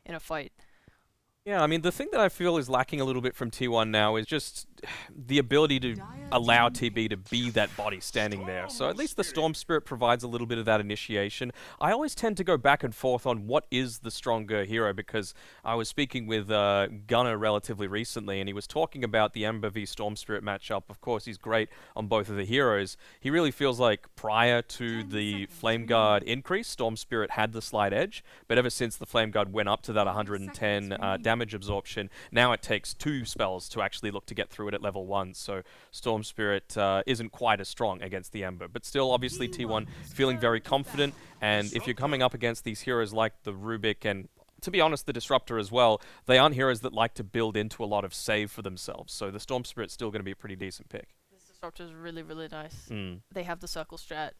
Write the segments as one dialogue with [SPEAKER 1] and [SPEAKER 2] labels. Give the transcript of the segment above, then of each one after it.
[SPEAKER 1] in a fight.
[SPEAKER 2] Yeah, I mean, the thing that I feel is lacking a little bit from T1 now is just the ability to allow TB to be that body standing there. So at least the Storm Spirit provides a little bit of that initiation. I always tend to go back and forth on what is the stronger hero, because I was speaking with Gunnar relatively recently, and he was talking about the Ember v Storm Spirit matchup. Of course, he's great on both of the heroes. He really feels like prior to the Flame Guard increase, Storm Spirit had the slight edge, but ever since the Flame Guard went up to that 110 damage absorption, now it takes 2 spells to actually look to get through it at level 1, so Storm Spirit isn't quite as strong against the Ember, but still obviously T1 feeling very confident. And if you're coming up against these heroes like the Rubik and, to be honest, the Disruptor as well, they aren't heroes that like to build into a lot of save for themselves, so the Storm Spirit's still going to be a pretty decent pick.
[SPEAKER 1] This Disruptor is really, really nice. They have the circle strat.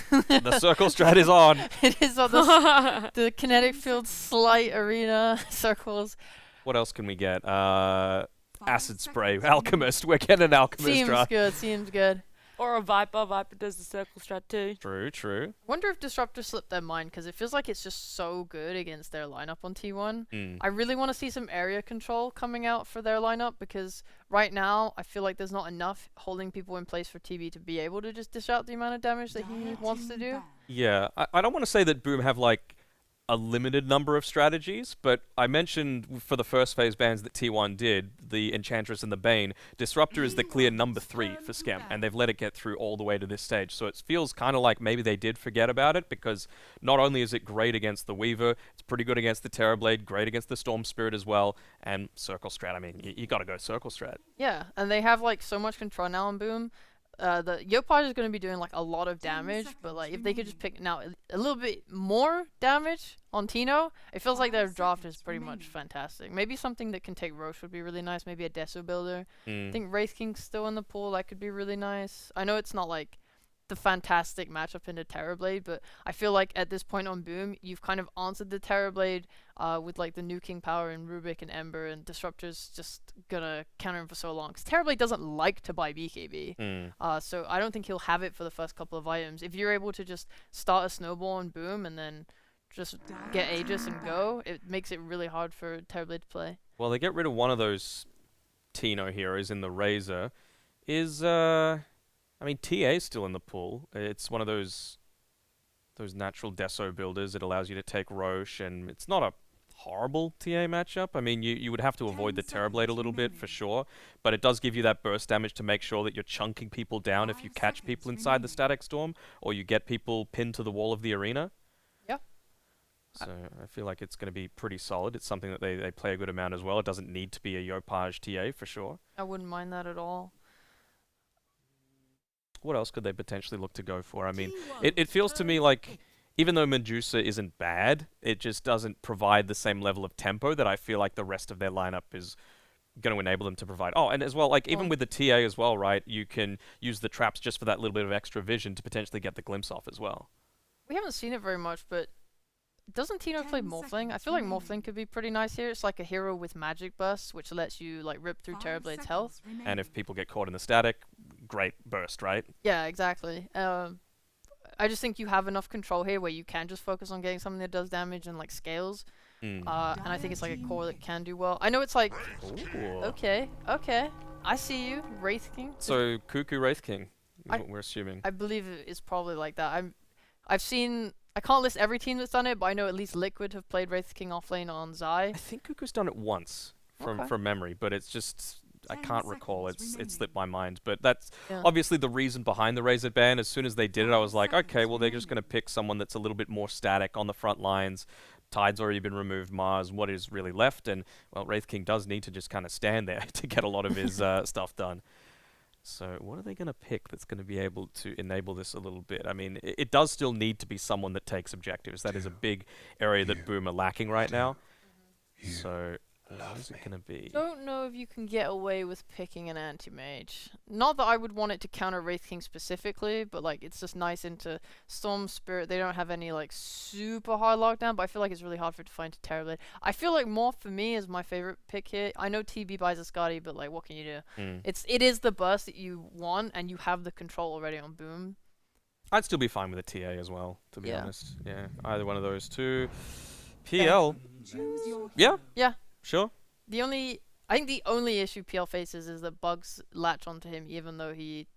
[SPEAKER 2] The circle strat is on!
[SPEAKER 1] It is on the kinetic field slight arena circles.
[SPEAKER 2] What else can we get? Acid Spray, Alchemist. We're getting an Alchemist,
[SPEAKER 1] Seems
[SPEAKER 2] right?
[SPEAKER 1] good, seems good.
[SPEAKER 3] Or a Viper. Viper does the circle strat too.
[SPEAKER 2] True, true.
[SPEAKER 1] Wonder if Disruptor slipped their mind, because it feels like it's just so good against their lineup on T1. I really want to see some area control coming out for their lineup, because right now I feel like there's not enough holding people in place for TB to be able to just dish out the amount of damage that he wants to do.
[SPEAKER 2] Yeah, I don't want to say that Boom have like a limited number of strategies, but I mentioned for the first phase bans that T1 did, the Enchantress and the Bane, Disruptor is the clear number 3 for Schem, and they've let it get through all the way to this stage, so it feels kind of like maybe they did forget about it, because not only is it great against the Weaver, it's pretty good against the Terrorblade, great against the Storm Spirit as well, and Circle Strat, I mean, you gotta go Circle Strat.
[SPEAKER 1] Yeah, and they have like so much control now on Boom. The Yopaj is going to be doing like a lot of damage, but like if they could just pick now a little bit more damage on Tino, it feels like their draft is pretty much fantastic. Maybe something that can take Roche would be really nice. Maybe a Deso builder. I think Wraith King's still in the pool. That could be really nice. I know it's not like the fantastic matchup into Terrorblade, but I feel like at this point on Boom, you've kind of answered the Terrorblade with like the nuking power and Rubik and Ember, and Disruptor's just gonna counter him for so long. Because Terrorblade doesn't like to buy BKB, so I don't think he'll have it for the first couple of items. If you're able to just start a snowball on Boom and then just get Aegis and go, it makes it really hard for Terrorblade to play.
[SPEAKER 2] Well, they get rid of one of those Tino heroes in the Razor. I mean, TA is still in the pool. It's one of those natural Deso builders. It allows you to take Roche, and it's not a horrible TA matchup. I mean, you would have to avoid the Terrorblade a little bit for sure, but it does give you that burst damage to make sure that you're chunking people down if you catch people inside the Static Storm, or you get people pinned to the wall of the arena.
[SPEAKER 1] Yeah.
[SPEAKER 2] So I feel like it's going to be pretty solid. It's something that they play a good amount as well. It doesn't need to be a Yopaj TA for sure.
[SPEAKER 1] I wouldn't mind that at all.
[SPEAKER 2] What else could they potentially look to go for? I mean, it feels to me like, even though Medusa isn't bad, it just doesn't provide the same level of tempo that I feel like the rest of their lineup is going to enable them to provide. Oh, and as well, like, even with the TA as well, right, you can use the traps just for that little bit of extra vision to potentially get the glimpse off as well.
[SPEAKER 1] We haven't seen it very much, but doesn't Tino play Morphling? I feel like Morphling could be pretty nice here. It's like a hero with magic burst, which lets you like rip through Terrorblade's health.
[SPEAKER 2] And if people get caught in the static, great burst, right?
[SPEAKER 1] Yeah, exactly. I just think you have enough control here where you can just focus on getting something that does damage and like scales. And I think it's like a core that can do well. I know it's like, okay, I see you, Wraith King.
[SPEAKER 2] So Cuckoo Wraith King is what we're assuming.
[SPEAKER 1] I believe it's probably like that. I've seen. I can't list every team that's done it, but I know at least Liquid have played Wraith King offlane on Zai.
[SPEAKER 2] I think Cuckoo's done it once from memory, but it's just I can't recall. It slipped my mind. But that's obviously the reason behind the Razor ban. As soon as they did it, I was like, okay, well, they're just going to pick someone that's a little bit more static on the front lines. Tide's already been removed, Mars, what is really left? And, well, Wraith King does need to just kind of stand there to get a lot of his stuff done. So what are they going to pick that's going to be able to enable this a little bit? I mean, it does still need to be someone that takes objectives. That is a big area that Boom are lacking right now. So what is it going to be?
[SPEAKER 1] Don't know if you can get away with picking an anti-mage. Not that I would want it to counter Wraith King specifically, but like it's just nice into Storm Spirit. They don't have any like super hard lockdown, but I feel like it's really hard for it to find a Terrorblade. I feel like Morph for me is my favorite pick here. I know TB buys a Scotty, but like what can you do? It is the burst that you want, and you have the control already on Boom.
[SPEAKER 2] I'd still be fine with a TA as well, to be honest. Yeah, either one of those two. PL. Yeah,
[SPEAKER 1] Yeah.
[SPEAKER 2] sure.
[SPEAKER 1] I think the only issue PL faces is that bugs latch onto him even though he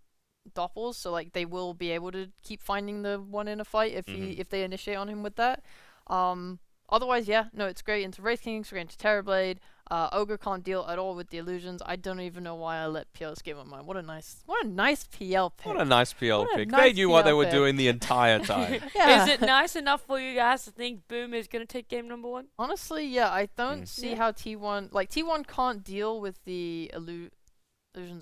[SPEAKER 1] doppels, so like they will be able to keep finding the one in a fight if they initiate on him with that. Otherwise, yeah, no, it's great into Wraith King, it's great into Terrorblade. Ogre can't deal at all with the illusions. I don't even know why I let PL escape my mind. What a nice PL pick.
[SPEAKER 2] What a nice PL
[SPEAKER 1] What a
[SPEAKER 2] pick.
[SPEAKER 1] nice
[SPEAKER 2] They knew what they
[SPEAKER 1] PL
[SPEAKER 2] were
[SPEAKER 1] pick.
[SPEAKER 2] doing the entire time.
[SPEAKER 1] Yeah.
[SPEAKER 3] Is it nice enough for you guys to think Boom is going to take game number 1?
[SPEAKER 1] Honestly, yeah, I don't see how T1 can't deal with the illusions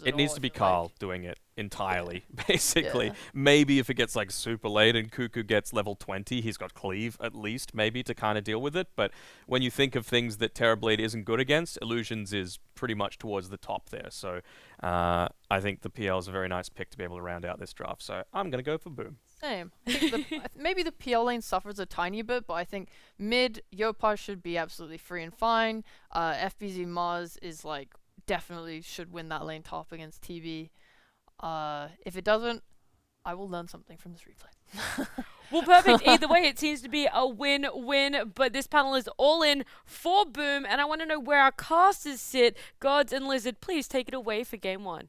[SPEAKER 1] at
[SPEAKER 2] It needs
[SPEAKER 1] all,
[SPEAKER 2] to be
[SPEAKER 1] I feel
[SPEAKER 2] Carl
[SPEAKER 1] like.
[SPEAKER 2] doing it entirely, basically.
[SPEAKER 1] Yeah.
[SPEAKER 2] Maybe if it gets like super late and Cuckoo gets level 20, he's got Cleave at least, maybe, to kind of deal with it. But when you think of things that Terrorblade isn't good against, Illusions is pretty much towards the top there. So I think the PL is a very nice pick to be able to round out this draft. So I'm going to go for Boom.
[SPEAKER 1] Same. I think maybe the PL lane suffers a tiny bit, but I think mid Yopaj should be absolutely free and fine. FBZ Mars is like definitely should win that lane top against TB. If it doesn't, I will learn something from this replay.
[SPEAKER 3] Well, perfect. Either way, it seems to be a win-win, but this panel is all in for Boom, and I want to know where our casters sit. GoDz and lizZard, please take it away for game 1.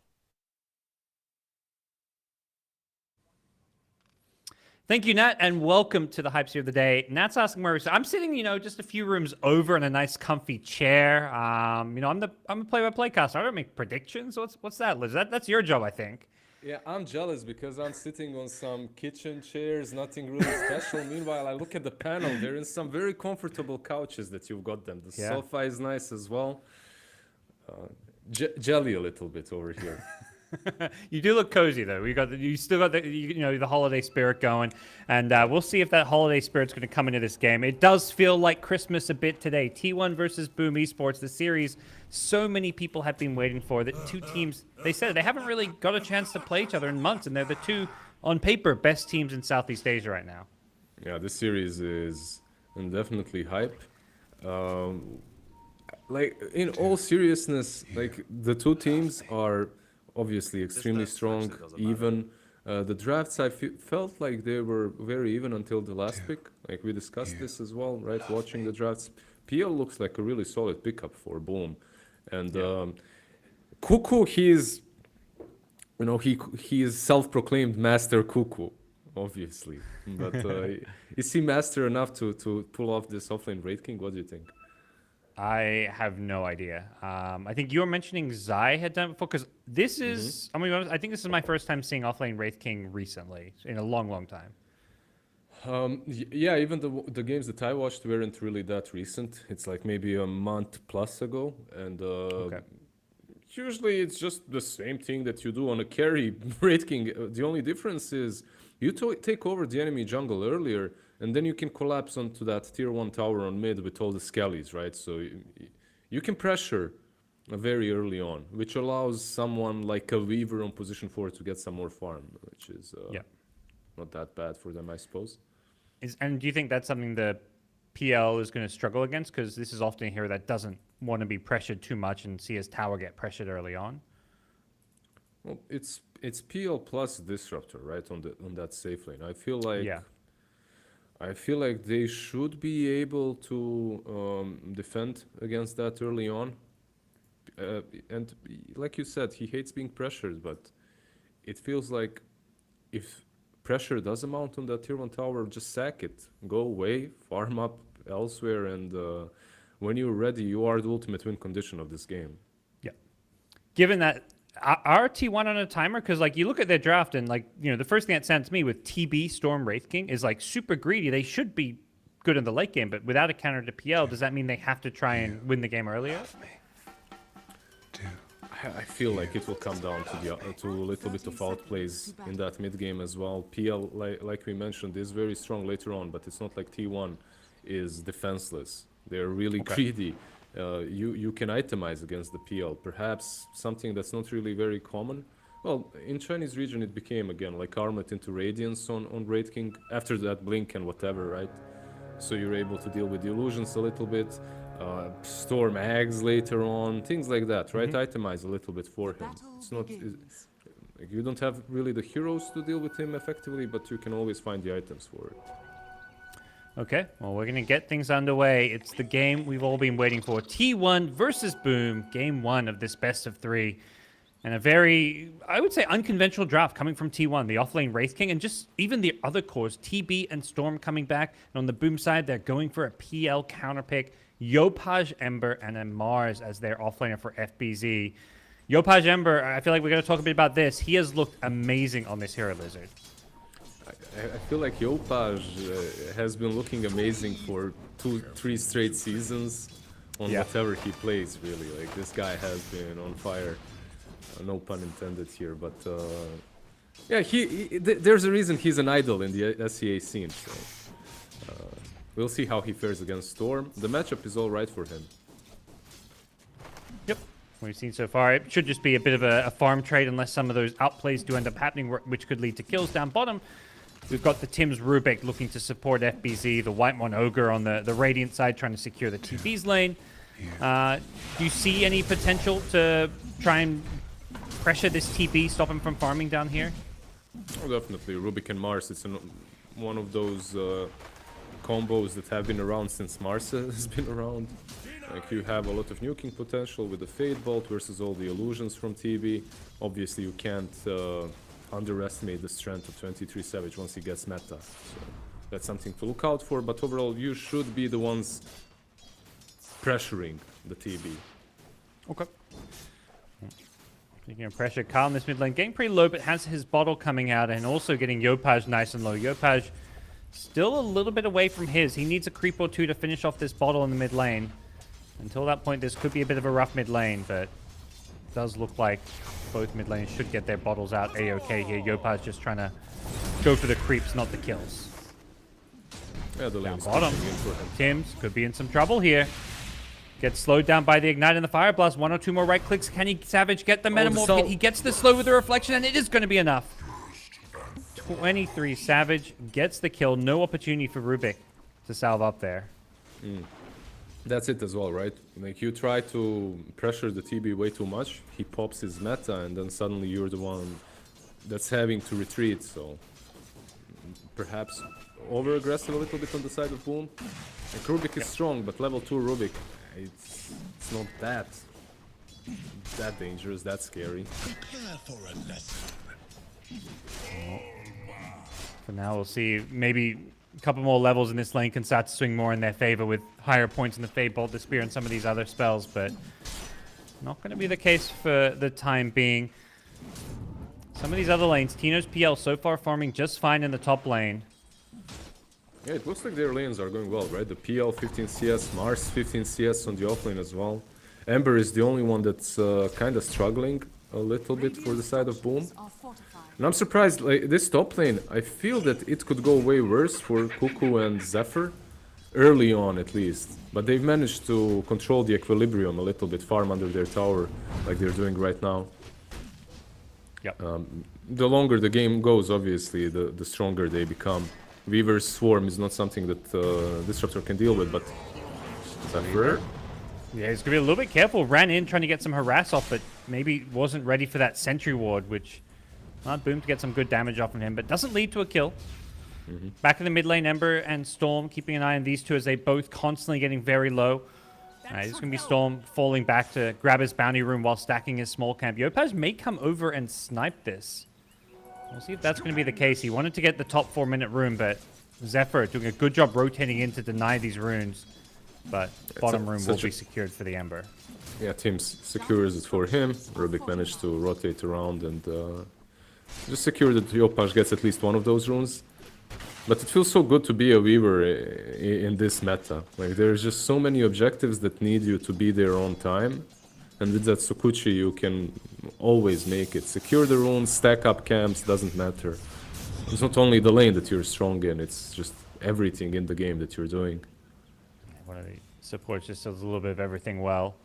[SPEAKER 4] Thank you, Nat, and welcome to the Hype Seer of the Day. Nat's asking where I'm sitting, just a few rooms over in a nice, comfy chair. I'm a play-by-play caster. I don't make predictions. What's that, Liz? That's your job, I think.
[SPEAKER 5] Yeah, I'm jealous because I'm sitting on some kitchen chairs, nothing really special. Meanwhile, I look at the panel. There is some very comfortable couches that you've got them. The sofa is nice as well. Jelly a little bit over here.
[SPEAKER 4] You do look cozy though. You still got the holiday spirit going, and we'll see if that holiday spirit's going to come into this game. It does feel like Christmas a bit today. T1 versus Boom Esports, the series so many people have been waiting for. That two teams, they said they haven't really got a chance to play each other in months, and they're the two on paper best teams in Southeast Asia right now.
[SPEAKER 5] Yeah, this series is definitely hype. Like in all seriousness, like the two teams are obviously extremely strong, even. The drafts, I felt like they were very even until the last pick. Like we discussed this as well, right? Watching the drafts. PL looks like a really solid pickup for Boom. And Cuckoo, he is self-proclaimed Master Cuckoo, obviously. But is he master enough to pull off this offlane Wraith King? What do you think?
[SPEAKER 4] I have no idea. I think you were mentioning Zai had done it before, because this is, I think this is my first time seeing offlane Wraith King recently, in a long, long time.
[SPEAKER 5] Yeah, even the games that I watched weren't really that recent. It's like maybe a month plus ago. And usually it's just the same thing that you do on a carry Wraith King. The only difference is you take over the enemy jungle earlier, and then you can collapse onto that tier 1 tower on mid with all the skellies, right? So you can pressure very early on, which allows someone like a Weaver on position 4 to get some more farm, which is not that bad for them, I suppose.
[SPEAKER 4] And do you think that's something the PL is going to struggle against? Because this is often a hero that doesn't want to be pressured too much and see his tower get pressured early on.
[SPEAKER 5] Well, it's PL plus Disruptor, right, on that safe lane. I feel like they should be able to defend against that early on. And like you said, he hates being pressured, but it feels like if pressure does amount on that tier 1 tower, just sack it. Go away, farm up elsewhere, and when you're ready, you are the ultimate win condition of this game.
[SPEAKER 4] Yeah. Given that, are T1 on a timer? Because like you look at their draft and the first thing that sounds to me with TB Storm Wraith King is like super greedy. They should be good in the late game, but without a counter to PL, does that mean they have to try and win the game earlier?
[SPEAKER 5] I feel like it will come down to a little bit of outplays in that mid game as well. PL, like we mentioned, is very strong later on, but it's not like T1 is defenseless. They're really greedy. You can itemize against the PL, perhaps something that's not really very common. Well, in Chinese region it became again like Armlet into Radiance on Wraith King, after that Blink and whatever, right? So you're able to deal with the illusions a little bit, Storm Ags later on, things like that, right? Itemize a little bit for him. It's not, you don't have really the heroes to deal with him effectively, but you can always find the items for it.
[SPEAKER 4] Okay, well, we're going to get things underway. It's the game we've all been waiting for. T1 versus Boom, game 1 of this best of 3. And a very, I would say, unconventional draft coming from T1, the offlane Wraith King, and just even the other cores, TB and Storm coming back. And on the Boom side, they're going for a PL counterpick. Yopaj, Ember, and then Mars as their offlaner for FBZ. Yopaj Ember, I feel like we're going to talk a bit about this. He has looked amazing on this hero, lizZard.
[SPEAKER 5] I feel like Yopaj has been looking amazing for 2-3 straight seasons on whatever he plays, really. Like, this guy has been on fire. No pun intended here, but yeah, there's a reason he's an idol in the SEA scene. So we'll see how he fares against Storm. The matchup is all right for him.
[SPEAKER 4] Yep, we've seen so far. It should just be a bit of a farm trade unless some of those outplays do end up happening, which could lead to kills down bottom. We've got the Tim's Rubik looking to support FBZ, the White One Ogre on the Radiant side trying to secure the TB's lane. Do you see any potential to try and pressure this TB, stop him from farming down here?
[SPEAKER 5] Oh, definitely. Rubik and Mars, it's one of those combos that have been around since Mars has been around. Like, you have a lot of nuking potential with the Fade Bolt versus all the illusions from TB. Obviously, you can't underestimate the strength of 23 Savage once he gets meta. So that's something to look out for, but overall, you should be the ones pressuring the TB.
[SPEAKER 4] Okay. Speaking of pressure, Carl in this mid lane getting pretty low, but has his bottle coming out and also getting Yopaj nice and low. Yopaj still a little bit away from his. He needs a creep or two to finish off this bottle in the mid lane. Until that point, this could be a bit of a rough mid lane, but it does look like both mid lanes should get their bottles out A-OK here. Yopaj just trying to go for the creeps, not the kills.
[SPEAKER 5] Yeah, the
[SPEAKER 4] Down
[SPEAKER 5] lane's
[SPEAKER 4] bottom.
[SPEAKER 5] pushing in for him.
[SPEAKER 4] Tims could be in some trouble here. Gets slowed down by the Ignite and the Fire Blast. 1 or 2 more right clicks. Can he, Savage, get the Metamorph hit? He gets the slow with the Reflection, and it is going to be enough. 23 Savage gets the kill. No opportunity for Rubik to salve up there.
[SPEAKER 5] That's it as well, right? Like, you try to pressure the TB way too much, he pops his meta, and then suddenly you're the one that's having to retreat, so perhaps over-aggressive a little bit on the side of Boom. Like, Rubik is strong, but level 2 Rubik, it's not that dangerous, that scary.
[SPEAKER 6] Prepare for a lesson.
[SPEAKER 4] For now, we'll see. Maybe a couple more levels in this lane can start to swing more in their favor with higher points in the Fade Bolt, the Spear, and some of these other spells, but not going to be the case for the time being. Some of these other lanes, Tino's PL so far farming just fine in the top lane.
[SPEAKER 5] Yeah, it looks like their lanes are going well, right? The PL 15 CS, Mars 15 CS on the offlane as well. Ember is the only one that's kind of struggling a little bit for the side of Boom. And I'm surprised, like, this top lane, I feel that it could go way worse for Cuckoo and Zephyr, early on at least. But they've managed to control the equilibrium a little bit, farm under their tower, like they're doing right now.
[SPEAKER 4] Yep.
[SPEAKER 5] The longer the game goes, obviously, the stronger they become. Weaver's Swarm is not something that Disruptor can deal with, but Zephyr...
[SPEAKER 4] Yeah, he's going to be a little bit careful. Ran in trying to get some harass off, but maybe wasn't ready for that Sentry Ward, which allowed Boom to get some good damage off of him, but doesn't lead to a kill. Back in the mid lane, Ember and Storm keeping an eye on these two as they both constantly getting very low. This is going to be Storm falling back to grab his bounty room while stacking his small camp. Yopaj may come over and snipe this. We'll see if that's going to be the case. He wanted to get the top 4-minute rune, but Zephyr doing a good job rotating in to deny these runes. But bottom room will be secured for the Ember.
[SPEAKER 5] Yeah, Tim secures it for him. Rubik managed to rotate around and just secure that Yopaj gets at least one of those runes. But it feels so good to be a Weaver in this meta. Like, there's just so many objectives that need you to be there on time. And with that Sukuchi, you can always make it. Secure the runes, stack up camps, doesn't matter. It's not only the lane that you're strong in, it's just everything in the game that you're doing.
[SPEAKER 4] One of the supports just does a little bit of everything well.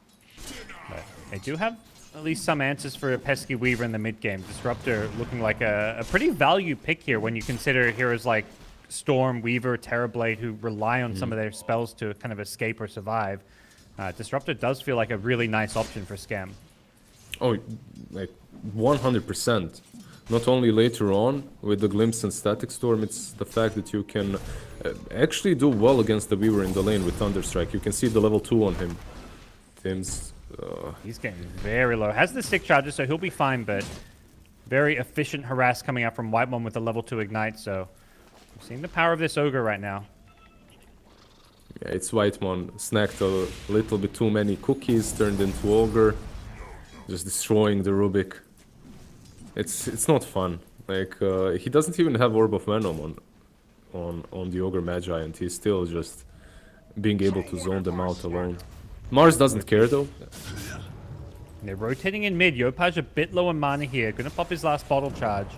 [SPEAKER 4] But they do have at least some answers for a pesky Weaver in the mid game. Disruptor looking like a pretty value pick here when you consider heroes like Storm, Weaver, Terrorblade, who rely on some of their spells to kind of escape or survive. Disruptor does feel like a really nice option for Scam.
[SPEAKER 5] Oh, like 100%. Not only later on with the Glimpse and Static Storm, it's the fact that you can actually do well against the Weaver in the lane with Thunderstrike. You can see the level 2 on him. Tim's...
[SPEAKER 4] He's getting very low. Has the stick charges, so he'll be fine, but very efficient harass coming out from Whitemon with the level 2 ignite, so we're seeing the power of this Ogre right now.
[SPEAKER 5] Yeah, it's Whitemon. Snacked a little bit too many cookies, turned into Ogre. Just destroying the Rubik. It's not fun. Like, he doesn't even have Orb of Venom on the Ogre Magi, and he's still just being able to zone them out alone. Mars doesn't care though.
[SPEAKER 4] They're rotating in mid. Yopaj a bit low on mana here. Gonna pop his last bottle charge.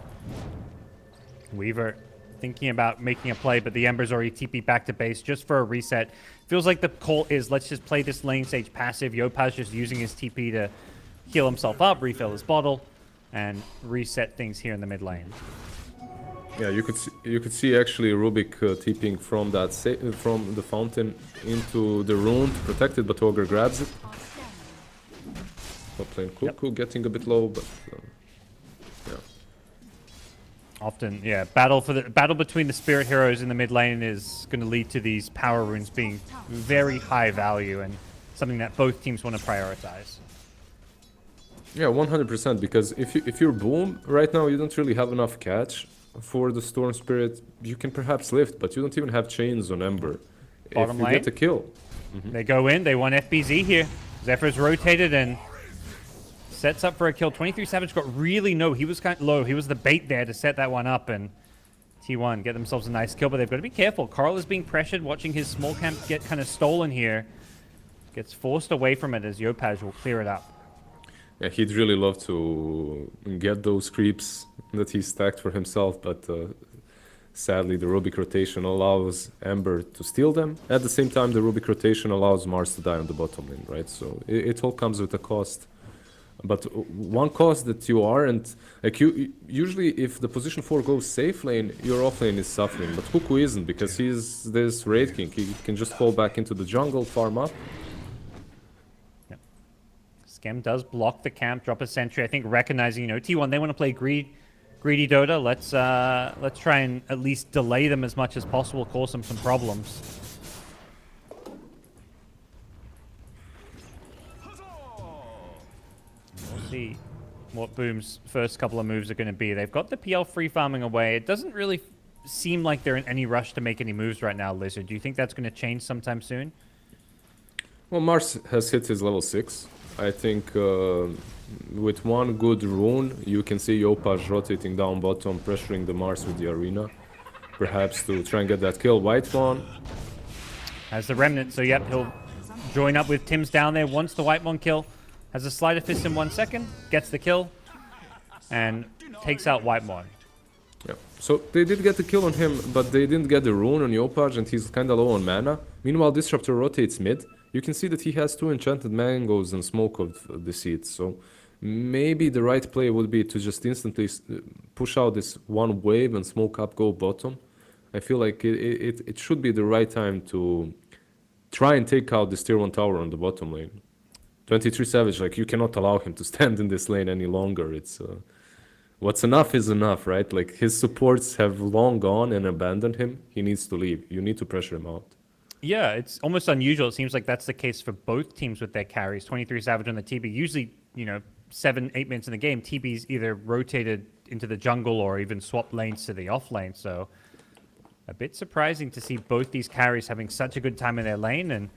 [SPEAKER 4] Weaver thinking about making a play, but the Ember's already TP back to base just for a reset. Feels like the call is, let's just play this lane stage passive. Yopaj just using his TP to heal himself up, refill his bottle, and reset things here in the mid lane.
[SPEAKER 5] Yeah, you could see actually Rubik TPing from that from the fountain into the rune to protect it, but Ogre grabs it. Top lane Cuckoo getting a bit low, but yeah.
[SPEAKER 4] Often, yeah, battle between the spirit heroes in the mid lane is going to lead to these power runes being very high value and something that both teams want to prioritize.
[SPEAKER 5] Yeah, 100%. Because if you're Boom right now, you don't really have enough catch for the Storm Spirit. You can perhaps lift, but you don't even have chains on Ember.
[SPEAKER 4] Bottom
[SPEAKER 5] if you
[SPEAKER 4] lane.
[SPEAKER 5] get a kill.
[SPEAKER 4] They go in. They want FBZ here. Zephyr's rotated and sets up for a kill. 23 Savage got really low. He was kind of low. He was the bait there to set that one up, and T1 get themselves a nice kill, but they've got to be careful. Coral is being pressured, watching his small camp get kind of stolen here. Gets forced away from it as Yopaj will clear it up.
[SPEAKER 5] Yeah, he'd really love to get those creeps that he stacked for himself, but sadly the Rubik rotation allows Ember to steal them. At the same time, the Rubik rotation allows Mars to die on the bottom lane, right? So it all comes with a cost. But one cost that you aren't, like usually if the position 4 goes safe lane, your off lane is suffering. But Cuckoo isn't, because he's this Raid King. He can just fall back into the jungle, farm up.
[SPEAKER 4] Skem does block the camp, drop a sentry. I think recognizing, T1, they want to play greedy Dota. Let's try and at least delay them as much as possible, cause them some problems. We'll see what Boom's first couple of moves are going to be. They've got the PL free farming away. It doesn't really seem like they're in any rush to make any moves right now, lizZard. Do you think that's going to change sometime soon?
[SPEAKER 5] Well, Mars has hit his level 6. I think with one good rune, you can see Yopaj rotating down bottom, pressuring the Mars with the arena. Perhaps to try and get that kill. Whitemon
[SPEAKER 4] has the Remnant, so yep, he'll join up with Tim's down there. Wants the Whitemon kill. Has a Sleight of Fist in 1 second. Gets the kill. And takes out Whitemon.
[SPEAKER 5] Yeah. So they did get the kill on him, but they didn't get the rune on Yopaj, and he's kind of low on mana. Meanwhile, Disruptor rotates mid. You can see that he has 2 enchanted mangoes and Smoke of Deceit, so maybe the right play would be to just instantly push out this one wave and smoke up, go bottom. I feel like it should be the right time to try and take out this tier 1 tower on the bottom lane. 23 Savage, like, you cannot allow him to stand in this lane any longer. It's what's enough is enough, right? Like, his supports have long gone and abandoned him. He needs to leave. You need to pressure him out.
[SPEAKER 4] Yeah, it's almost unusual. It seems like that's the case for both teams with their carries. 23 Savage on the TB. Usually, 7-8 minutes in the game, TB's either rotated into the jungle or even swapped lanes to the off lane. So a bit surprising to see both these carries having such a good time in their lane, and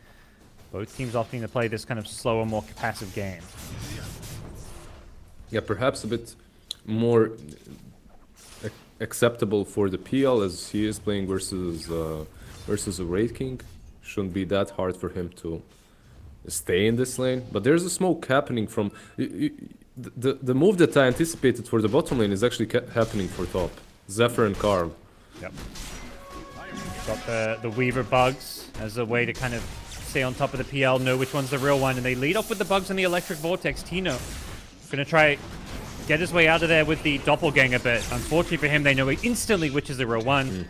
[SPEAKER 4] both teams opting to play this kind of slower, more passive game.
[SPEAKER 5] Yeah, perhaps a bit more acceptable for the PL, as he is playing versus a Raid King. Shouldn't be that hard for him to stay in this lane. But there's a smoke happening from... The move that I anticipated for the bottom lane is actually happening for top. Zephyr and Karl.
[SPEAKER 4] Yep. Got the Weaver bugs as a way to kind of stay on top of the PL, know which one's the real one, and they lead off with the bugs and the Electric Vortex. Tino gonna try get his way out of there with the Doppelganger, but unfortunately for him, they know instantly which is the real one.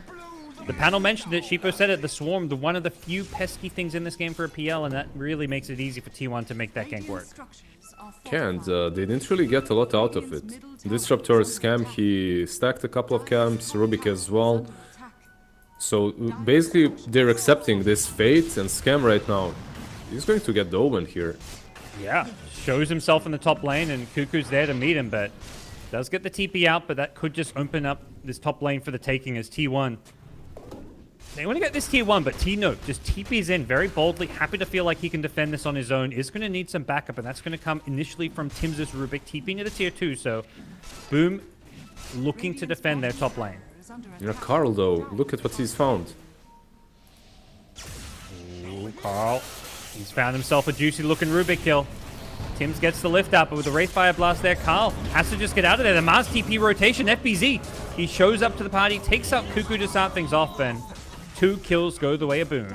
[SPEAKER 4] The panel mentioned it, Sheepo said it, the Swarm, one of the few pesky things in this game for a PL, and that really makes it easy for T1 to make that gank work.
[SPEAKER 5] Yeah, and they didn't really get a lot out of it. Disruptor scam, he stacked a couple of camps, Rubik as well. So basically, they're accepting this fate and scam right now. He's going to get the Owen here.
[SPEAKER 4] Yeah, shows himself in the top lane, and Cuckoo's there to meet him, but does get the TP out, but that could just open up this top lane for the taking as T1. They want to get this T1, but T-No just TP's in very boldly, happy to feel like he can defend this on his own, is going to need some backup, and that's going to come initially from Tim's Rubik, TPing to the tier 2, so Boom looking to defend their top lane.
[SPEAKER 5] Yeah, Carl though, look at what he's found.
[SPEAKER 4] Ooh, Carl. He's found himself a juicy looking Rubik kill. Tims gets the lift up, but with the Wraithfire Blast there, Carl has to just get out of there. The Mars TP rotation, FBZ. He shows up to the party, takes out Cuckoo to start things off, and 2 kills go the way of Boom.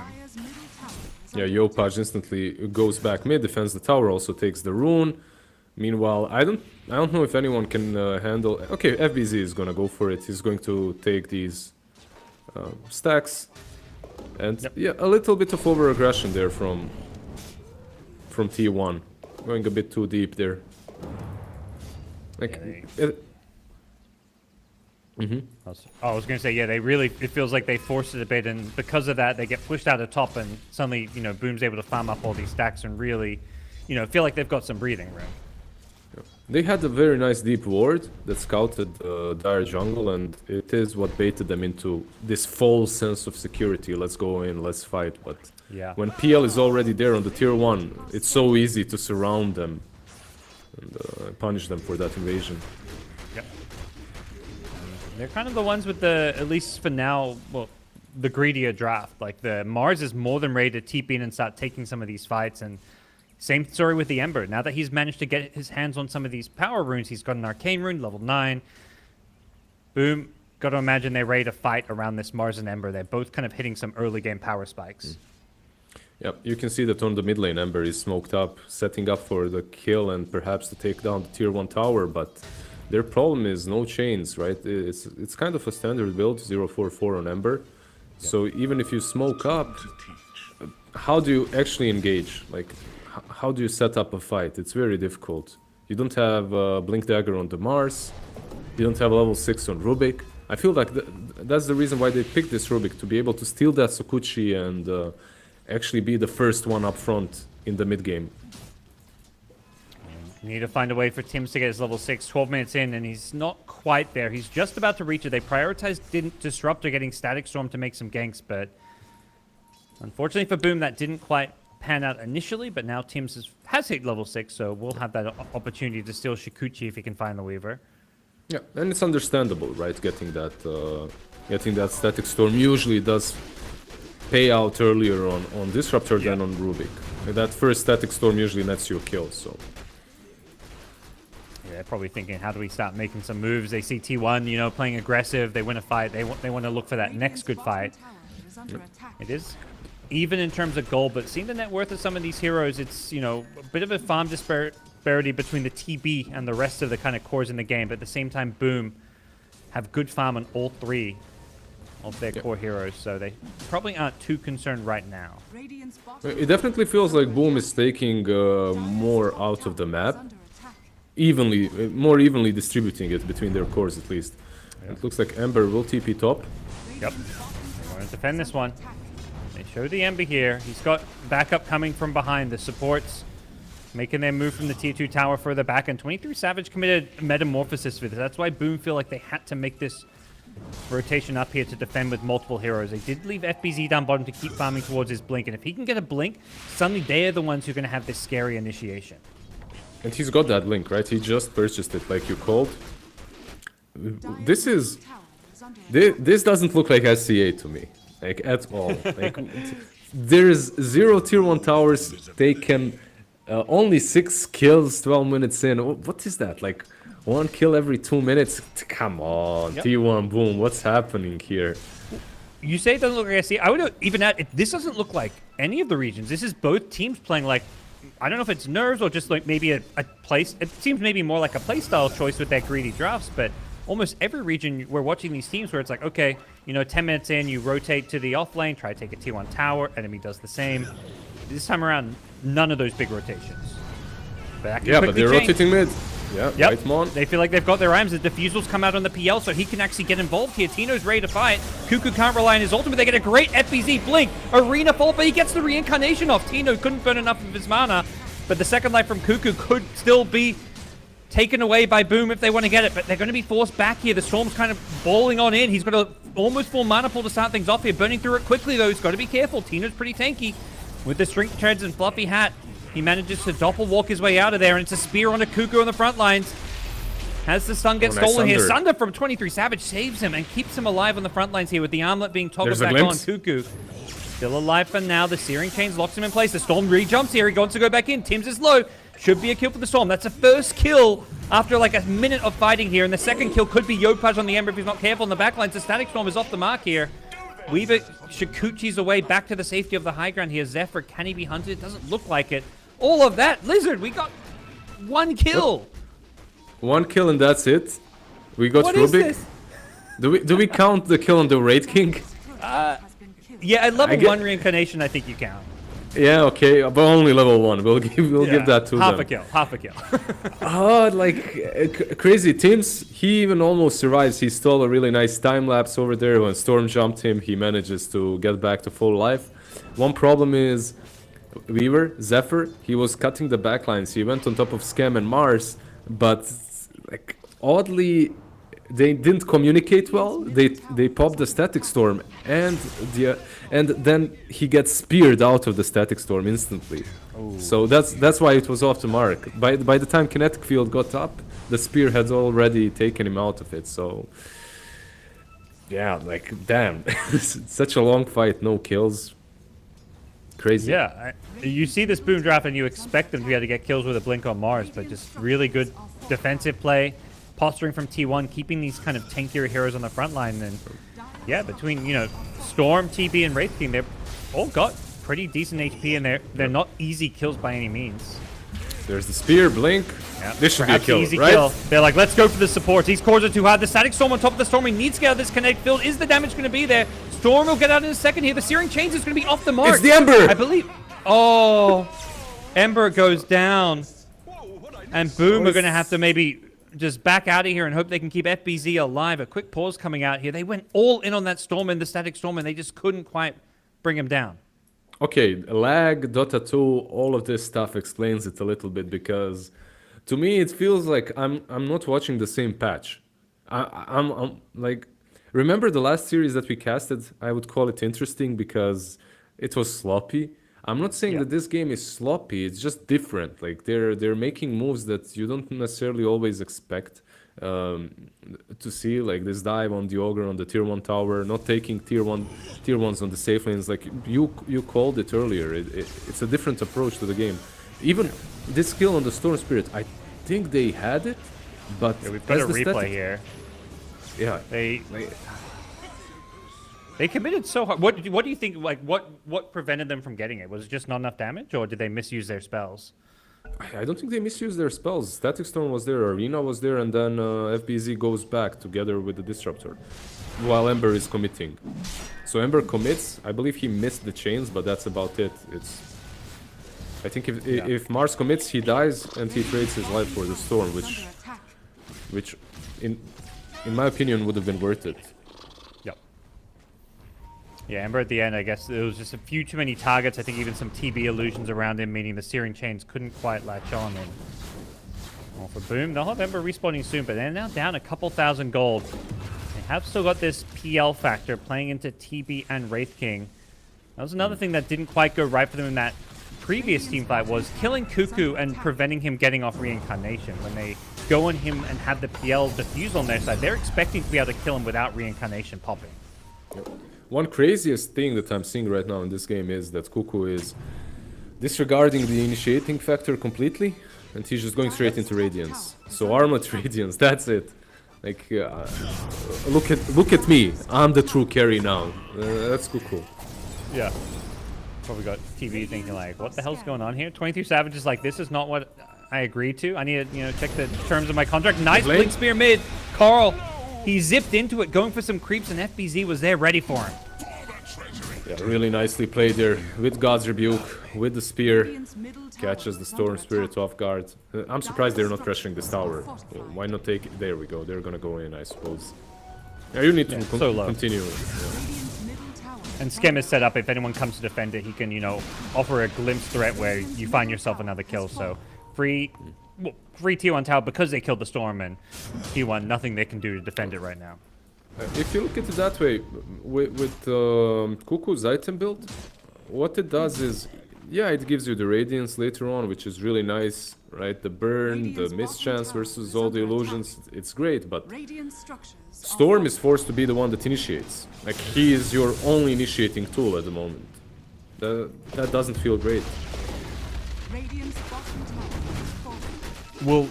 [SPEAKER 5] Yeah, Yopaj instantly goes back mid, defends the tower, also takes the rune. Meanwhile, I don't know if anyone can handle. Okay, FBZ is gonna go for it. He's going to take these stacks, and yeah, a little bit of over-aggression there from T1, going a bit too deep there. Like,
[SPEAKER 4] I was going to say, yeah, it feels like they forced it a bit, and because of that, they get pushed out of top, and suddenly, Boom's able to farm up all these stacks and really, feel like they've got some breathing room.
[SPEAKER 5] They had a very nice deep ward that scouted Dire jungle, and it is what baited them into this false sense of security. Let's go in, let's fight. But
[SPEAKER 4] yeah,
[SPEAKER 5] when PL is already there on the tier 1, it's so easy to surround them and punish them for that invasion.
[SPEAKER 4] Yep. They're kind of the ones with the, at least for now, well, the greedier draft. Like the Mars is more than ready to TP in and start taking some of these fights, and same story with the Ember. Now that he's managed to get his hands on some of these power runes, he's got an Arcane rune, level 9. Boom. Got to imagine they're ready to fight around this Mars and Ember. They're both kind of hitting some early game power spikes.
[SPEAKER 5] Yep, you can see that on the mid lane, Ember is smoked up, setting up for the kill and perhaps to take down the tier 1 tower, but their problem is no chains, right? It's kind of a standard build, 044 on Ember. Yep. So even if you smoke up, how do you actually engage? Like, how do you set up a fight? It's very difficult. You don't have Blink Dagger on the Mars. You don't have a level 6 on Rubik. I feel like that's the reason why they picked this Rubik, to be able to steal that Sokuchi and actually be the first one up front in the mid game.
[SPEAKER 4] You need to find a way for Tims to get his level 6, 12 minutes in, and he's not quite there. He's just about to reach it. They prioritized Disruptor getting Static Storm to make some ganks, but unfortunately for Boom, that didn't quite pan out initially, but now Tims has hit level 6, so we'll have that opportunity to steal Shikuchi if he can find the Weaver.
[SPEAKER 5] Yeah, and it's understandable, right? Getting that Static Storm usually does pay out earlier on Disruptor than on Rubik. That first Static Storm usually nets you a kill, so...
[SPEAKER 4] Yeah, they're probably thinking, how do we start making some moves? They see T1, playing aggressive, they win a fight, they want to look for that next good fight. It is even in terms of gold, but seeing the net worth of some of these heroes, it's, a bit of a farm disparity between the TB and the rest of the kind of cores in the game, but at the same time, Boom have good farm on all 3 of their core heroes, so they probably aren't too concerned right now.
[SPEAKER 5] It definitely feels like Boom is taking more out of the map, more evenly distributing it between their cores at least. Yep. It looks like Ember will TP top.
[SPEAKER 4] Yep, they want to defend this one. They show the Ember here. He's got backup coming from behind. The supports making their move from the tier 2 tower further back, and 23 Savage committed Metamorphosis for this. That's why Boom feel like they had to make this rotation up here to defend with multiple heroes. They did leave FBZ down bottom to keep farming towards his Blink, and if he can get a Blink, suddenly they are the ones who are going to have this scary initiation.
[SPEAKER 5] And he's got that Blink, right? He just purchased it like you called. This doesn't look like SCA to me, like at all. Like, there's 0 tier 1 towers taken, only 6 kills 12 minutes in. What is that? Like 1 kill every 2 minutes? Come on, yep. T1 Boom, what's happening here?
[SPEAKER 4] You say it doesn't look like SCA. I would even add, this doesn't look like any of the regions. This is both teams playing like, I don't know if it's nerves or just like maybe a place. It seems maybe more like a playstyle choice with their greedy drafts, but almost every region we're watching these teams where it's like, okay, 10 minutes in, you rotate to the off lane, try to take a T1 tower, enemy does the same. This time around, none of those big rotations.
[SPEAKER 5] But they're rotating mid. Yeah,
[SPEAKER 4] Yep.
[SPEAKER 5] right, Mon.
[SPEAKER 4] They feel like they've got their arms. The defusals come out on the PL, so he can actually get involved here. Tino's ready to fight. Cuckoo can't rely on his ultimate. They get a great FBZ blink. Arena fall, but he gets the reincarnation off. Tino couldn't burn enough of his mana, but the second life from Cuckoo could still be taken away by Boom if they want to get it, but they're going to be forced back here. The Storm's kind of balling on in. He's got a almost full mana pool to start things off here. Burning through it quickly, though. He's got to be careful. Tino's pretty tanky. With the Strength Treads and Fluffy Hat, he manages to doppel walk his way out of there, and it's a spear onto Cuckoo on the front lines. As the stun gets
[SPEAKER 5] nice
[SPEAKER 4] stolen here,
[SPEAKER 5] Sunder.
[SPEAKER 4] Sunder from 23 Savage saves him and keeps him alive on the front lines here with the armlet being toggled
[SPEAKER 5] There's a
[SPEAKER 4] back on.
[SPEAKER 5] glimpse.
[SPEAKER 4] Cuckoo still alive for now. The Searing Chains locks him in place. The Storm re-jumps here. He wants to go back in. Tim's is low. Should be a kill for the Storm. That's the first kill after like a minute of fighting here. And the second kill could be Yopaj on the Ember if he's not careful in the backlines. The Static Storm is off the mark here. Weaver Shikuchi's away back to the safety of the high ground here. Zephyr, can he be hunted? It doesn't look like it. All of that. lizZard, we got one kill.
[SPEAKER 5] One kill and that's it. We got
[SPEAKER 4] What is
[SPEAKER 5] Rubik.
[SPEAKER 4] this?
[SPEAKER 5] Do we count the kill on the Raid King?
[SPEAKER 4] Yeah, at level
[SPEAKER 5] I get-
[SPEAKER 4] 1 reincarnation, I think you count.
[SPEAKER 5] Yeah, okay, but only level 1. We'll give that to
[SPEAKER 4] half
[SPEAKER 5] them.
[SPEAKER 4] a kill, half a kill.
[SPEAKER 5] Oh, like crazy teams. He even almost survives. He stole a really nice time lapse over there. When Storm jumped him, he manages to get back to full life. One problem is Weaver, Zephyr, he was cutting the backlines. He went on top of Scam and Mars, but like oddly, they didn't communicate well. They popped the Static Storm, and then he gets speared out of the Static Storm instantly. So that's why it was off the mark. By the time Kinetic Field got up, the spear had already taken him out of it. So yeah, like damn, such a long fight, no kills. Crazy.
[SPEAKER 4] Yeah, you see this Boom draft and you expect them to be able to get kills with a blink on Mars, but just really good defensive play, posturing from T1, keeping these kind of tankier heroes on the front line. And yeah, between Storm, TB, and Wraith King, they've all got pretty decent HP, and they're not easy kills by any means.
[SPEAKER 5] There's the spear, blink.
[SPEAKER 4] Yeah,
[SPEAKER 5] This should be a
[SPEAKER 4] perhaps
[SPEAKER 5] kill,
[SPEAKER 4] easy
[SPEAKER 5] right?
[SPEAKER 4] kill. They're like, let's go for the supports. These cores are too hard. The Static Storm on top of the Storm. He needs to get out of this Kinetic Field. Is the damage going to be there? Storm will get out in a second here. The Searing Chains is going to be off the mark.
[SPEAKER 5] It's the Ember!
[SPEAKER 4] I believe. Oh, Ember goes down. And Boom are going to have to maybe just back out of here and hope they can keep FBZ alive. A quick pause coming out here. They went all in on that Storm and the Static Storm, and they just couldn't quite bring him down.
[SPEAKER 5] Okay, lag, Dota 2, all of this stuff explains it a little bit, because to me it feels like I'm not watching the same patch. I'm like, remember the last series that we casted? I would call it interesting because it was sloppy. I'm not saying that this game is sloppy, it's just different. Like they're making moves that you don't necessarily always expect to see, like this dive on the Ogre on the tier 1 tower, not taking tier 1s on the safe lanes. Like you called it earlier, it's a different approach to the game. Even this skill on the Storm Spirit, I think they had it, but
[SPEAKER 4] Yeah, we've got a
[SPEAKER 5] as the
[SPEAKER 4] replay
[SPEAKER 5] static-
[SPEAKER 4] here.
[SPEAKER 5] Yeah,
[SPEAKER 4] They committed so hard. What do you think? Like, what prevented them from getting it? Was it just not enough damage, or did they misuse their spells?
[SPEAKER 5] I don't think they misused their spells. Static Storm was there, Arena was there, and then FBZ goes back together with the Disruptor, while Ember is committing. So Ember commits. I believe he missed the chains, but that's about it. I think if Mars commits, he dies, and he trades his life for the Storm, which in my opinion would have been worth it.
[SPEAKER 4] Yep. Yeah, Ember at the end, I guess there was just a few too many targets. I think even some TB illusions around him, meaning the Searing Chains couldn't quite latch on. And well, for Boom, they'll have Ember respawning soon, but they're now down a couple thousand gold. They have still got this PL factor playing into TB and Wraith King. That was another thing that didn't quite go right for them in that previous team fight, was killing Cuckoo and preventing him getting off reincarnation. When they go on him and have the PL diffuse on their side, they're expecting to be able to kill him without reincarnation popping.
[SPEAKER 5] One craziest thing that I'm seeing right now in this game is that Cuckoo is disregarding the initiating factor completely, and he's just going straight into Radiance. So Armored Radiance, that's it. Like, look at me, I'm the true carry now. That's Cuckoo.
[SPEAKER 4] Yeah. Probably got TV thinking like, what the hell's going on here? 23 Savage is like, this is not what I agreed to. I need to, check the terms of my contract. Nice
[SPEAKER 5] Blink.
[SPEAKER 4] Blink Spear mid. Carl, he zipped into it, going for some creeps, and FBZ was there ready for him.
[SPEAKER 5] Yeah, really nicely played there with God's Rebuke, with the spear, catches the Storm Spirit off guard. I'm surprised they're not pressuring this tower. Why not take it? There we go, they're gonna go in, I suppose. Yeah, you need to
[SPEAKER 4] so low.
[SPEAKER 5] continue.
[SPEAKER 4] And Skem is set up, if anyone comes to defend it, he can, you know, offer a glimpse threat where you find yourself another kill. So free T1 tower because they killed the Storm, and T1, nothing they can do to defend it right now.
[SPEAKER 5] If you look at it that way, with Cuckoo's item build, what it does is, yeah, it gives you the Radiance later on, which is really nice, right? The burn, the mischance versus all the illusions, it's great, but Storm is forced to be the one that initiates. Like, he is your only initiating tool at the moment. That doesn't feel great.
[SPEAKER 4] Will,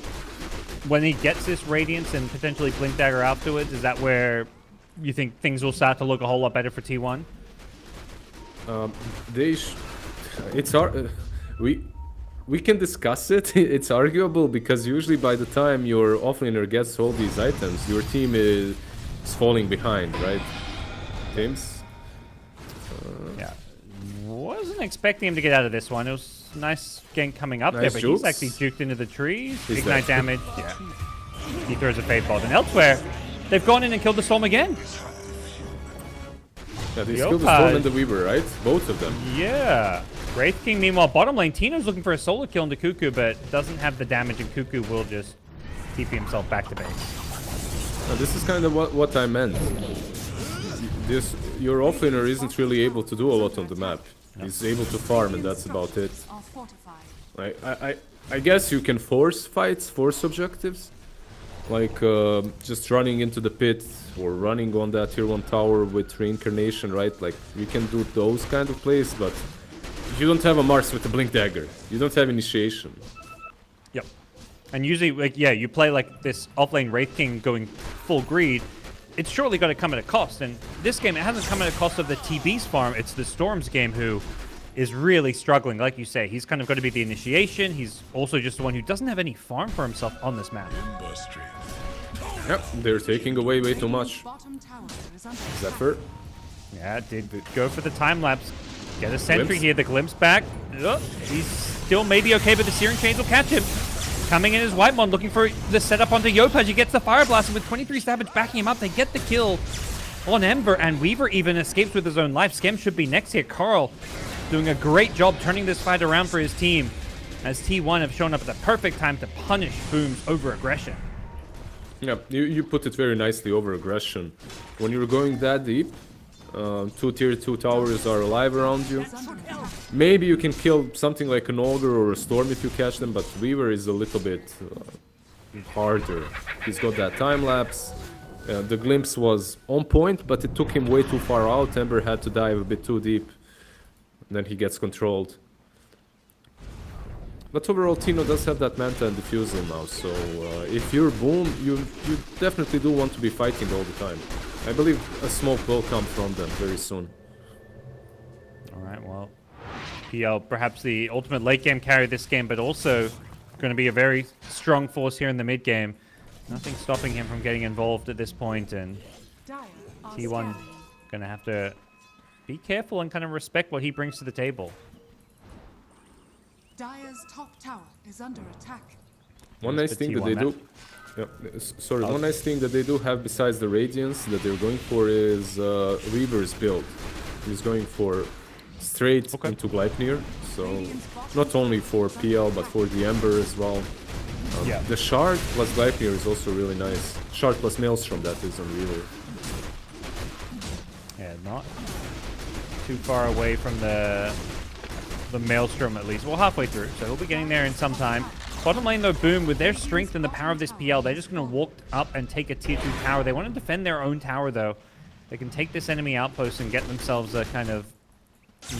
[SPEAKER 4] when he gets this Radiance and potentially Blink Dagger afterwards, is that where you think things will start to look a whole lot better for T1?
[SPEAKER 5] It's we can discuss it. It's arguable because usually by the time your offlaner gets all these items, your team is falling behind, right? James?
[SPEAKER 4] Yeah. Wasn't expecting him to get out of this one. It was nice gank coming up
[SPEAKER 5] Nice
[SPEAKER 4] there, but
[SPEAKER 5] jukes.
[SPEAKER 4] he's actually juked into the trees.
[SPEAKER 5] He's
[SPEAKER 4] Ignite
[SPEAKER 5] dead.
[SPEAKER 4] damage. Yeah. He throws a Fade Bolt. And elsewhere, they've gone in and killed the Storm again.
[SPEAKER 5] Yeah, they
[SPEAKER 4] Yo,
[SPEAKER 5] killed the Storm and the Weaver, right? Both of them.
[SPEAKER 4] Yeah. Wraith King, meanwhile, bottom lane, Tino's looking for a solo kill into Cuckoo, but doesn't have the damage, and Cuckoo will just TP himself back to base.
[SPEAKER 5] Now, this is kind of what I meant. Your offlaner isn't really able to do a lot on the map. He's able to farm, and that's about it. I guess you can force fights, force objectives, like just running into the pit or running on that tier 1 tower with reincarnation, right? Like, you can do those kind of plays, but you don't have a Mars with a Blink Dagger. You don't have initiation.
[SPEAKER 4] Yep. And usually, like, yeah, you play like this offlane Wraith King going full greed, it's surely got to come at a cost. And this game, it hasn't come at a cost of the TB's farm. It's the Storm's game who is really struggling. Like you say, he's kind of got to be the initiation. He's also just the one who doesn't have any farm for himself on this map.
[SPEAKER 5] Yep, they're taking away way too much. Zephyr.
[SPEAKER 4] Yeah, did go for the time lapse. Get a sentry
[SPEAKER 5] Glimpse.
[SPEAKER 4] here, the glimpse back. He's still maybe okay, but the Searing Chains will catch him. Coming in as Whitemon, looking for the setup onto Yopaj. He gets the Fire Blast, and with 23 damage backing him up, they get the kill on Ember, and Weaver even escapes with his own life. Skem should be next here. Carl doing a great job turning this fight around for his team, as T1 have shown up at the perfect time to punish Boom's over-aggression.
[SPEAKER 5] Yeah, you put it very nicely, over aggression. When you're going that deep, 2 tier 2 towers are alive around you. Maybe you can kill something like an Ogre or a Storm if you catch them, but Weaver is a little bit harder. He's got that time lapse. The glimpse was on point, but it took him way too far out. Ember had to dive a bit too deep. Then he gets controlled. But overall, Tino does have that Manta and Diffusal now, so if you're Boom, you definitely do want to be fighting all the time. I believe a smoke will come from them very soon.
[SPEAKER 4] Alright, well, PL perhaps the ultimate late game carry this game, but also going to be a very strong force here in the mid game. Nothing stopping him from getting involved at this point, and T1 going to have to be careful and kind of respect what he brings to the table.
[SPEAKER 7] Dire's top tower is under attack.
[SPEAKER 5] One nice thing that they do... Sorry, one nice thing that they do have besides the Radiance that they're going for is Reaver's build. He's going for straight into Gleipnir, so not only for PL but for the Ember as well. The Shard plus Gleipnir is also really nice. Shard plus Maelstrom, that is, on Reaver.
[SPEAKER 4] Yeah, not too far away from the Maelstrom at least. Well, halfway through, so he'll be getting there in some time. Bottom lane though, Boom, with their strength and the power of this PL, they're just going to walk up and take a tier 2 tower. They want to defend their own tower though. They can take this enemy outpost and get themselves a kind of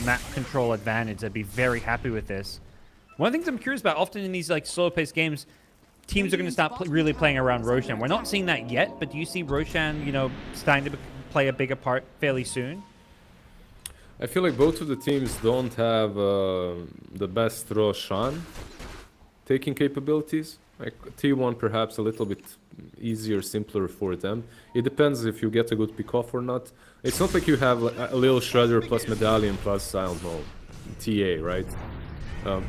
[SPEAKER 4] map control advantage. They'd be very happy with this. One of the things I'm curious about, often in these like slow-paced games, teams are going to start really playing around Roshan. We're not seeing that yet, but do you see Roshan, you know, starting to play a bigger part fairly soon?
[SPEAKER 5] I feel like both of the teams don't have the best Roshan taking capabilities. Like T1 perhaps a little bit easier, simpler for them. It depends if you get a good pick off or not. It's not like you have a little Shredder plus Medallion plus, I don't know, TA, right?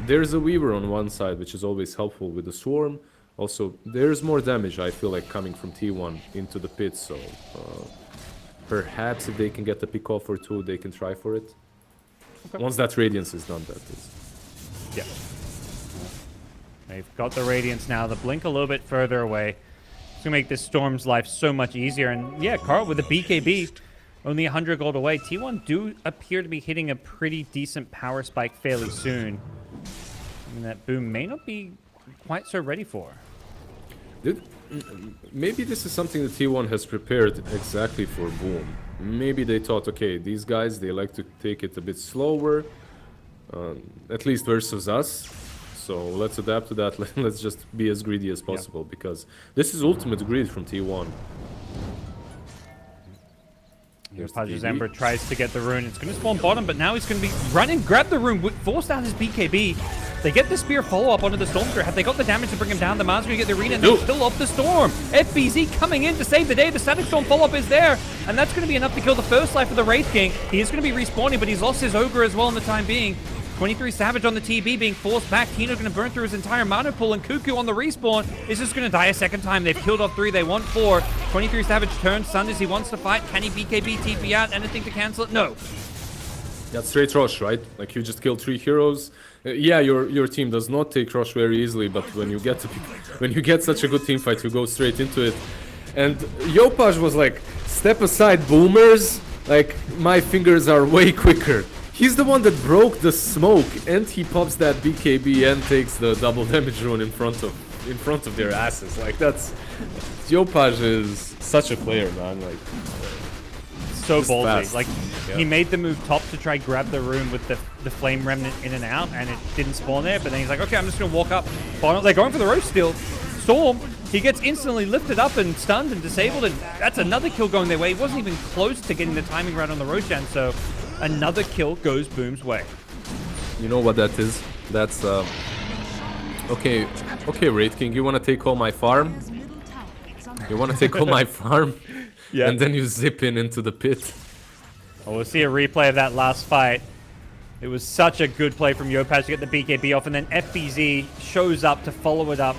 [SPEAKER 5] There's a Weaver on one side, which is always helpful with the Swarm. Also, there's more damage, I feel like, coming from T1 into the pit, so perhaps if they can get a pick off or two, they can try for it. Okay. Once that Radiance is done, that is.
[SPEAKER 4] Yeah. They've got the Radiance now. The Blink a little bit further away. It's going to make this Storm's life so much easier. And yeah, Carl with the BKB, only 100 gold away. T1 do appear to be hitting a pretty decent power spike fairly soon. And that Boom may not be quite so ready for.
[SPEAKER 5] Maybe this is something that T1 has prepared exactly for Boom. Maybe they thought, okay, these guys, they like to take it a bit slower, at least versus us. So let's adapt to that. Let's just be as greedy as possible, because this is ultimate greed from T1.
[SPEAKER 4] Pudge's Ember tries to get the rune. It's going to spawn bottom, but now he's going to be running, grab the rune, force down his BKB. They get the spear follow-up onto the Storm Spirit. Have they got the damage to bring him down? The Mars going to get the arena, and they're still off the Storm. FBZ coming in to save the day. The Static Storm follow-up is there, and that's going to be enough to kill the first life of the Wraith King. He is going to be respawning, but he's lost his Ogre as well in the time being. 23 Savage on the TB being forced back. Tino's going to burn through his entire mana pool, and Cuckoo on the respawn is just going to die a second time. They've killed off 3, they want 4. 23 Savage turns Sunders, he wants to fight. Can he BKB TP out? Anything to cancel it? No.
[SPEAKER 5] That's straight rush, right? Like, you just killed 3 heroes. Yeah, your team does not take rush very easily, but when you get such a good team fight, you go straight into it. And Yopaj was like, step aside, boomers. Like, my fingers are way quicker. He's the one that broke the smoke, and he pops that BKB and takes the double damage rune in front of their asses. Like, that's Yopaj is such a player, man. Like,
[SPEAKER 4] so ballsy.
[SPEAKER 5] fast.
[SPEAKER 4] Like, he made the move top to try grab the rune with the flame remnant in and out, and it didn't spawn there. But then he's like, okay, I'm just gonna walk up. Bottom. They're going for the roast still. Storm. He gets instantly lifted up and stunned and disabled, and that's another kill going their way. He wasn't even close to getting the timing right on the Roshan, so another kill goes Boom's way.
[SPEAKER 5] You know what that is? That's okay, Wraith King, you wanna take all my farm? You wanna take all my farm?
[SPEAKER 4] Yeah.
[SPEAKER 5] And then you zip into the pit.
[SPEAKER 4] Well, we'll see a replay of that last fight. It was such a good play from Yopaj to get the BKB off, and then FBZ shows up to follow it up,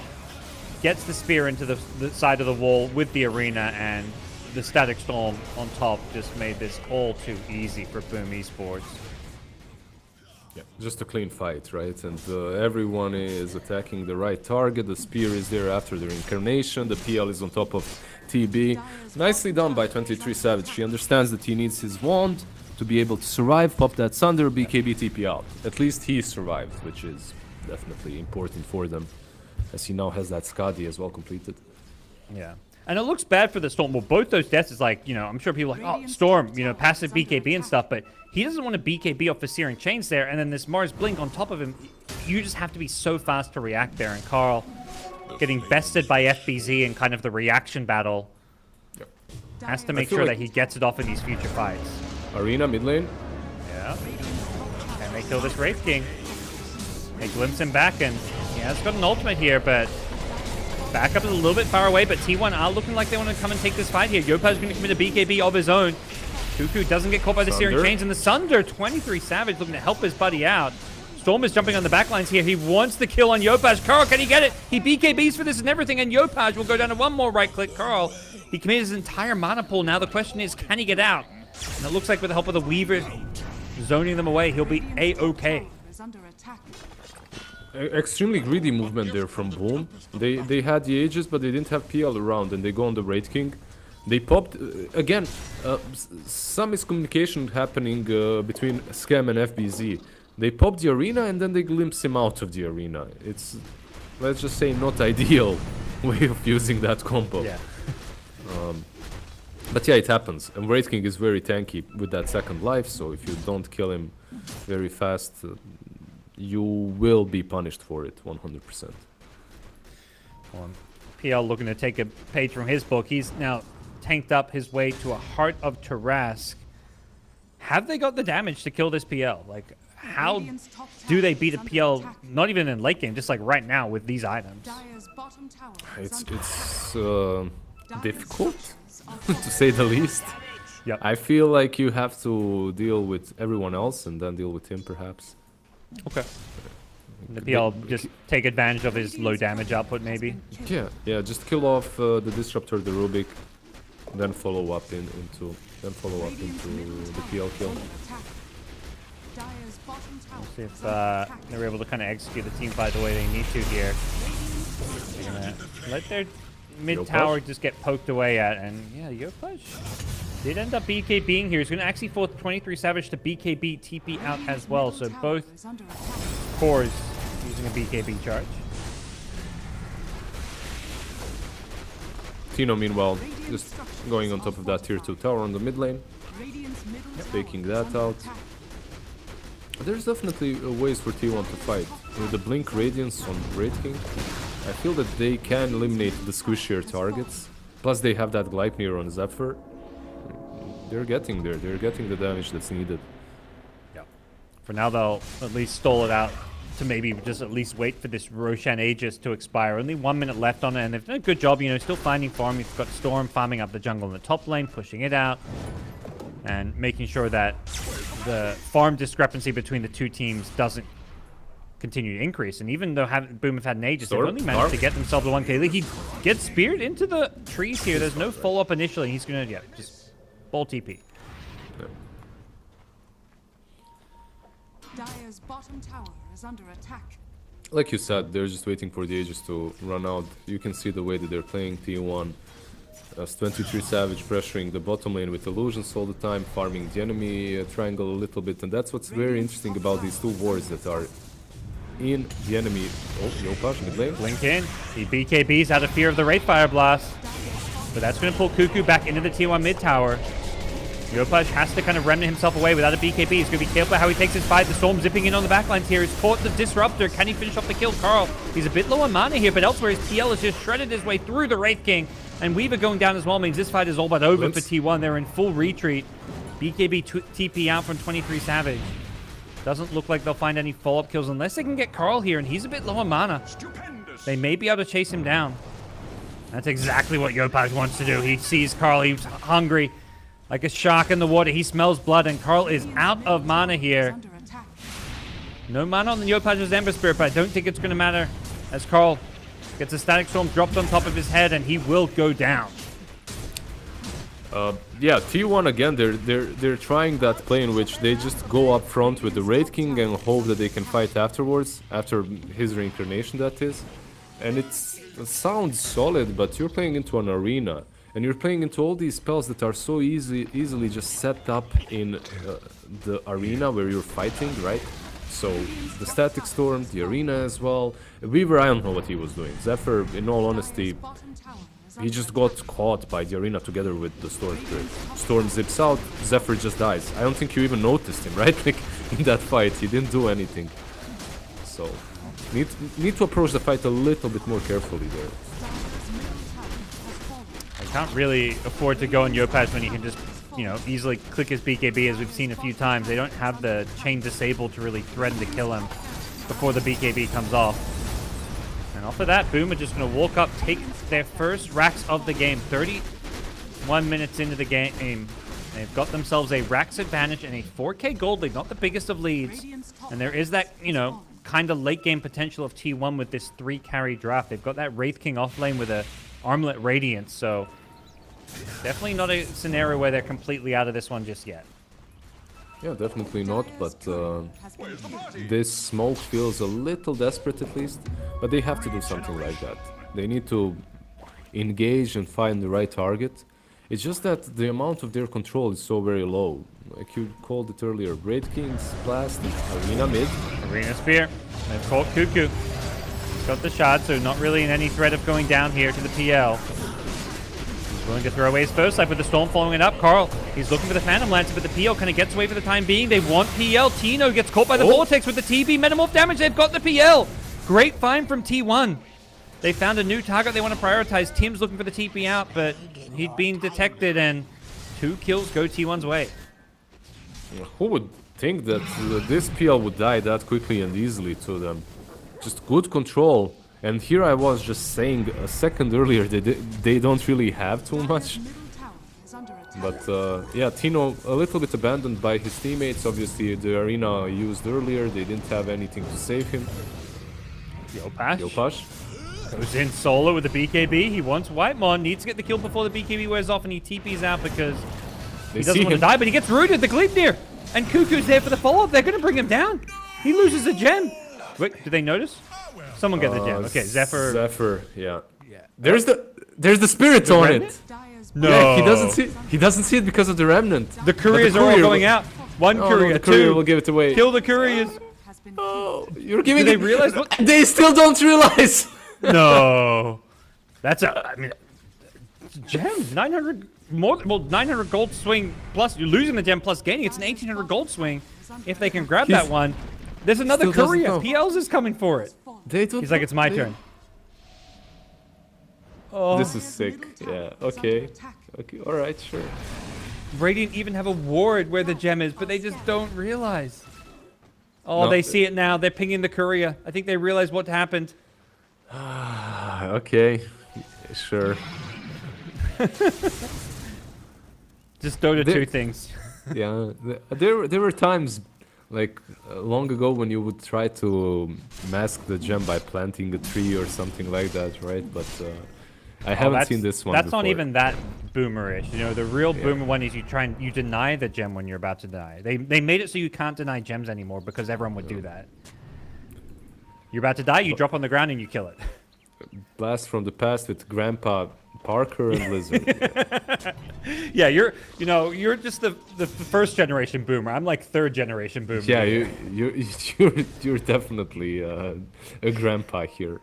[SPEAKER 4] gets the spear into the side of the wall with the arena, and the Static Storm on top just made this all too easy for Boom Esports.
[SPEAKER 5] Yeah, just a clean fight, right? And everyone is attacking the right target. The spear is there after their incarnation. The PL is on top of TB. Nicely done by 23 Savage. He understands that he needs his wand to be able to survive. Pop that Sunder, BKB TP out. At least he survived, which is definitely important for them, as he now has that Skadi as well completed.
[SPEAKER 4] Yeah. And it looks bad for the Storm. Well, both those deaths is like, you know, I'm sure people are like, oh, Storm, you know, passive BKB and stuff, but he doesn't want to BKB off the Searing Chains there, and then this Mars Blink on top of him. You just have to be so fast to react there, and Carl getting bested by FBZ in kind of the reaction battle.
[SPEAKER 5] Yep.
[SPEAKER 4] Has to make sure that he gets it off in these future fights.
[SPEAKER 5] Arena, mid lane.
[SPEAKER 4] Yeah. Can they kill this Wraith King? They glimpse him back, and he has got an ultimate here, but backup is a little bit far away, but T1 are looking like they want to come and take this fight here. Yopaj is going to commit a BKB of his own. Cuckoo doesn't get caught by the Searing Chains, and the Sunder, 23 Savage, looking to help his buddy out. Storm is jumping on the backlines here. He wants the kill on Yopaj. Carl, can he get it? He BKBs for this and everything, and Yopaj will go down to one more right-click. Carl, he committed his entire mana pool. Now the question is, can he get out? And it looks like with the help of the Weaver zoning them away, he'll be A-OK.
[SPEAKER 5] Extremely greedy movement there from Boom. They had the Aegis, but they didn't have PL around, and they go on the Wraith King. They popped again. Some miscommunication happening between Scam and FBZ. They popped the arena, and then they glimpse him out of the arena. It's, let's just say, not ideal way of using that combo.
[SPEAKER 4] Yeah.
[SPEAKER 5] But yeah, it happens. And Wraith King is very tanky with that second life, so if you don't kill him very fast, you will be punished for it 100%.
[SPEAKER 4] PL looking to take a page from his book. He's now tanked up his way to a Heart of Tarask. Have they got the damage to kill this PL? Like, how do they beat a PL, not even in late game, just like right now with these items?
[SPEAKER 7] Dire's bottom tower is
[SPEAKER 5] It's
[SPEAKER 7] under
[SPEAKER 5] it's difficult to say the least.
[SPEAKER 4] Yep.
[SPEAKER 5] I feel like you have to deal with everyone else and then deal with him perhaps.
[SPEAKER 4] Okay. The PL just take advantage of his low damage output, maybe.
[SPEAKER 5] Yeah, just kill off the disruptor, the Rubik, then follow up into the PL kill.
[SPEAKER 7] Dire's bottom tower
[SPEAKER 4] See if
[SPEAKER 7] is under attack.
[SPEAKER 4] they're able to kind of execute the team fight the way they need to here. They're gonna let their mid tower just get poked away at, and yeah, Yopaj did end up BKBing here. He's going to actually force 23 Savage to BKB TP out as well, so both
[SPEAKER 7] Is under attack.
[SPEAKER 4] cores using a BKB charge.
[SPEAKER 5] Tino, meanwhile, just going on top of that tier 2 tower on the mid lane,
[SPEAKER 7] Radiant's middle tower
[SPEAKER 5] taking
[SPEAKER 7] is
[SPEAKER 5] that
[SPEAKER 7] under
[SPEAKER 5] out.
[SPEAKER 7] attack.
[SPEAKER 5] There's definitely ways for T1 to fight. With the Blink Radiance on Wraith King, I feel that they can eliminate the squishier targets. Plus they have that Gleipnir on Zephyr. They're getting there, they're getting the damage that's needed.
[SPEAKER 4] For now, they'll at least stall it out to maybe just at least wait for this Roshan Aegis to expire. Only 1 minute left on it, and they've done a good job, you know, still finding farm. You've got Storm farming up the jungle in the top lane, pushing it out, and making sure that the farm discrepancy between the two teams doesn't continue to increase. And even though Boom have had an Aegis, they've
[SPEAKER 5] Storm,
[SPEAKER 4] only managed to
[SPEAKER 5] Dark.
[SPEAKER 4] get themselves a 1k lead. He gets speared into the trees here. There's no follow-up initially. He's going to, yeah, just ball TP.
[SPEAKER 7] Dire's bottom tower is under attack.
[SPEAKER 5] Like you said, they're just waiting for the Aegis to run out. You can see the way that they're playing T1 as 23 Savage pressuring the bottom lane with illusions all the time, farming the enemy triangle a little bit, and that's what's very interesting about these two wards that are in the enemy. Oh, Yopaj mid lane.
[SPEAKER 4] Blink in. He BKBs out of fear of the Wraith Fire Blast. But that's going to pull Cuckoo back into the T1 mid tower. Yopaj has to kind of remnant himself away without a BKB. He's going to be careful how he takes his fight. The Storm zipping in on the backlines here. He's caught the Disruptor. Can he finish off the kill? Carl, he's a bit low on mana here, but elsewhere his PL has just shredded his way through the Wraith King. And Weaver going down as well means this fight is all but over for T1. They're in full retreat. BKB TP out from 23 Savage. Doesn't look like they'll find any follow-up kills unless they can get Carl here, and he's a bit low on mana. They may be able to chase him down. That's exactly what Yopaj wants to do. He sees Carl. He's hungry. Like a shark in the water. He smells blood, and Carl is out of mana here.
[SPEAKER 7] Under attack.
[SPEAKER 4] No mana on the Yopaj's Ember Spirit, but I don't think it's going to matter as Carl gets a Static Storm dropped on top of his head, and he will go down.
[SPEAKER 5] Yeah, T1 again, they're trying that play in which they just go up front with the Wraith King and hope that they can fight afterwards, after his reincarnation that is. And it sounds solid, but you're playing into an arena. And you're playing into all these spells that are so easily just set up in the arena where you're fighting, right? So, the Static Storm, the arena as well. Weaver, I don't know what he was doing. Zephyr, in all honesty,
[SPEAKER 7] Bottom tower is
[SPEAKER 5] he
[SPEAKER 7] under
[SPEAKER 5] just got caught by the arena together with the Storm Spirit. Storm zips out, Zephyr just dies. I don't think you even noticed him, right? Like, in that fight, he didn't do anything. So, need to approach the fight a little bit more carefully there.
[SPEAKER 4] I can't really afford to go on Yopaj when he can just, you know, easily click his BKB as we've seen a few times. They don't have the chain disabled to really threaten to kill him before the BKB comes off. And off of that, Boom are just going to walk up, take their first racks of the game. 31 minutes into the game. They've got themselves a racks advantage and a 4K gold lead, not the biggest of leads. And there is that, you know, kind of late game potential of T1 with this 3 carry draft. They've got that Wraith King off lane with a Armlet Radiance, so definitely not a scenario where they're completely out of this one just yet.
[SPEAKER 5] Yeah, definitely not, but this smoke feels a little desperate at least, but they have to do something like that. They need to engage and find the right target. It's just that the amount of their control is so very low. Like you called it earlier, Wraith King's Blast, Arena mid.
[SPEAKER 4] Arena Spear. They've caught Cuckoo. He's got the shot, so not really in any threat of going down here to the PL. He's willing to throw away his first life with the Storm following it up. Carl, he's looking for the Phantom Lancer, but the PL kind of gets away for the time being. They want PL. Tino gets caught by the Vortex with the TB Metamorph damage. They've got the PL. Great find from T1. They found a new target they want to prioritize. Tim's looking for the TP out, but he'd been detected, and 2 kills go T1's way.
[SPEAKER 5] Who would think that this PL would die that quickly and easily to them. Just good control. And here I was just saying a second earlier they don't really have too much.
[SPEAKER 7] Middle tower is under attack.
[SPEAKER 5] But yeah, Tino a little bit abandoned by his teammates. Obviously, the arena used earlier, they didn't have anything to save him.
[SPEAKER 4] Yopaj
[SPEAKER 5] Yopaj.
[SPEAKER 4] goes in solo with the BKB. He wants Whitemon, needs to get the kill before the BKB wears off, and he TPs out because he doesn't want to die, but he gets rooted. The Gleipnir and Cuckoo's there for the follow-up. They're going to bring him down. He loses a gem. Wait, did they notice? Someone get the gem. Okay, Zephyr.
[SPEAKER 5] Zephyr, yeah. There's the spirit on
[SPEAKER 4] remnant?
[SPEAKER 5] it.
[SPEAKER 7] Dyer's
[SPEAKER 4] No.
[SPEAKER 5] Yeah, he doesn't see it because of the remnant.
[SPEAKER 4] The couriers are all
[SPEAKER 5] courier
[SPEAKER 4] going
[SPEAKER 5] will-
[SPEAKER 4] out. One
[SPEAKER 5] Oh,
[SPEAKER 4] courier,
[SPEAKER 5] no, the courier
[SPEAKER 4] two.
[SPEAKER 5] will give it away.
[SPEAKER 4] Kill the couriers.
[SPEAKER 7] has been
[SPEAKER 5] Oh, you're giving
[SPEAKER 4] Do they
[SPEAKER 5] it.
[SPEAKER 4] realize what?
[SPEAKER 5] They still don't realize.
[SPEAKER 4] No. That's a, I mean, gems, 900 more, well, 900 gold swing plus, you're losing the gem plus gaining. It's an 1800 gold swing if they can grab that one. There's another
[SPEAKER 5] Still doesn't
[SPEAKER 4] courier.
[SPEAKER 5] know.
[SPEAKER 4] PLs is coming for it.
[SPEAKER 5] They don't.
[SPEAKER 4] He's like, it's my
[SPEAKER 5] they-
[SPEAKER 4] turn. Oh,
[SPEAKER 5] This is sick. Yeah. Okay. Okay. All right. Sure.
[SPEAKER 4] Radiant even have a ward where the gem is, but they just don't realize. Oh,
[SPEAKER 5] No.
[SPEAKER 4] they see it now. They're pinging the courier. I think they realize what happened.
[SPEAKER 5] Okay. Sure.
[SPEAKER 4] Just Dota
[SPEAKER 5] They-
[SPEAKER 4] 2 things.
[SPEAKER 5] Yeah. There were times like long ago when you would try to mask the gem by planting a tree or something like that, right? But I haven't
[SPEAKER 4] that's-
[SPEAKER 5] seen this one.
[SPEAKER 4] That's not
[SPEAKER 5] before.
[SPEAKER 4] even that boomerish. You know, the real boomer one is you deny the gem when you're about to die. They made it so you can't deny gems anymore because everyone would do that. You're about to die, you drop on the ground and you kill it.
[SPEAKER 5] Blast from the past with Grandpa Parker and lizZard.
[SPEAKER 4] Yeah, you're just the first generation boomer. I'm like third generation boomer.
[SPEAKER 5] Yeah, you're definitely a grandpa here.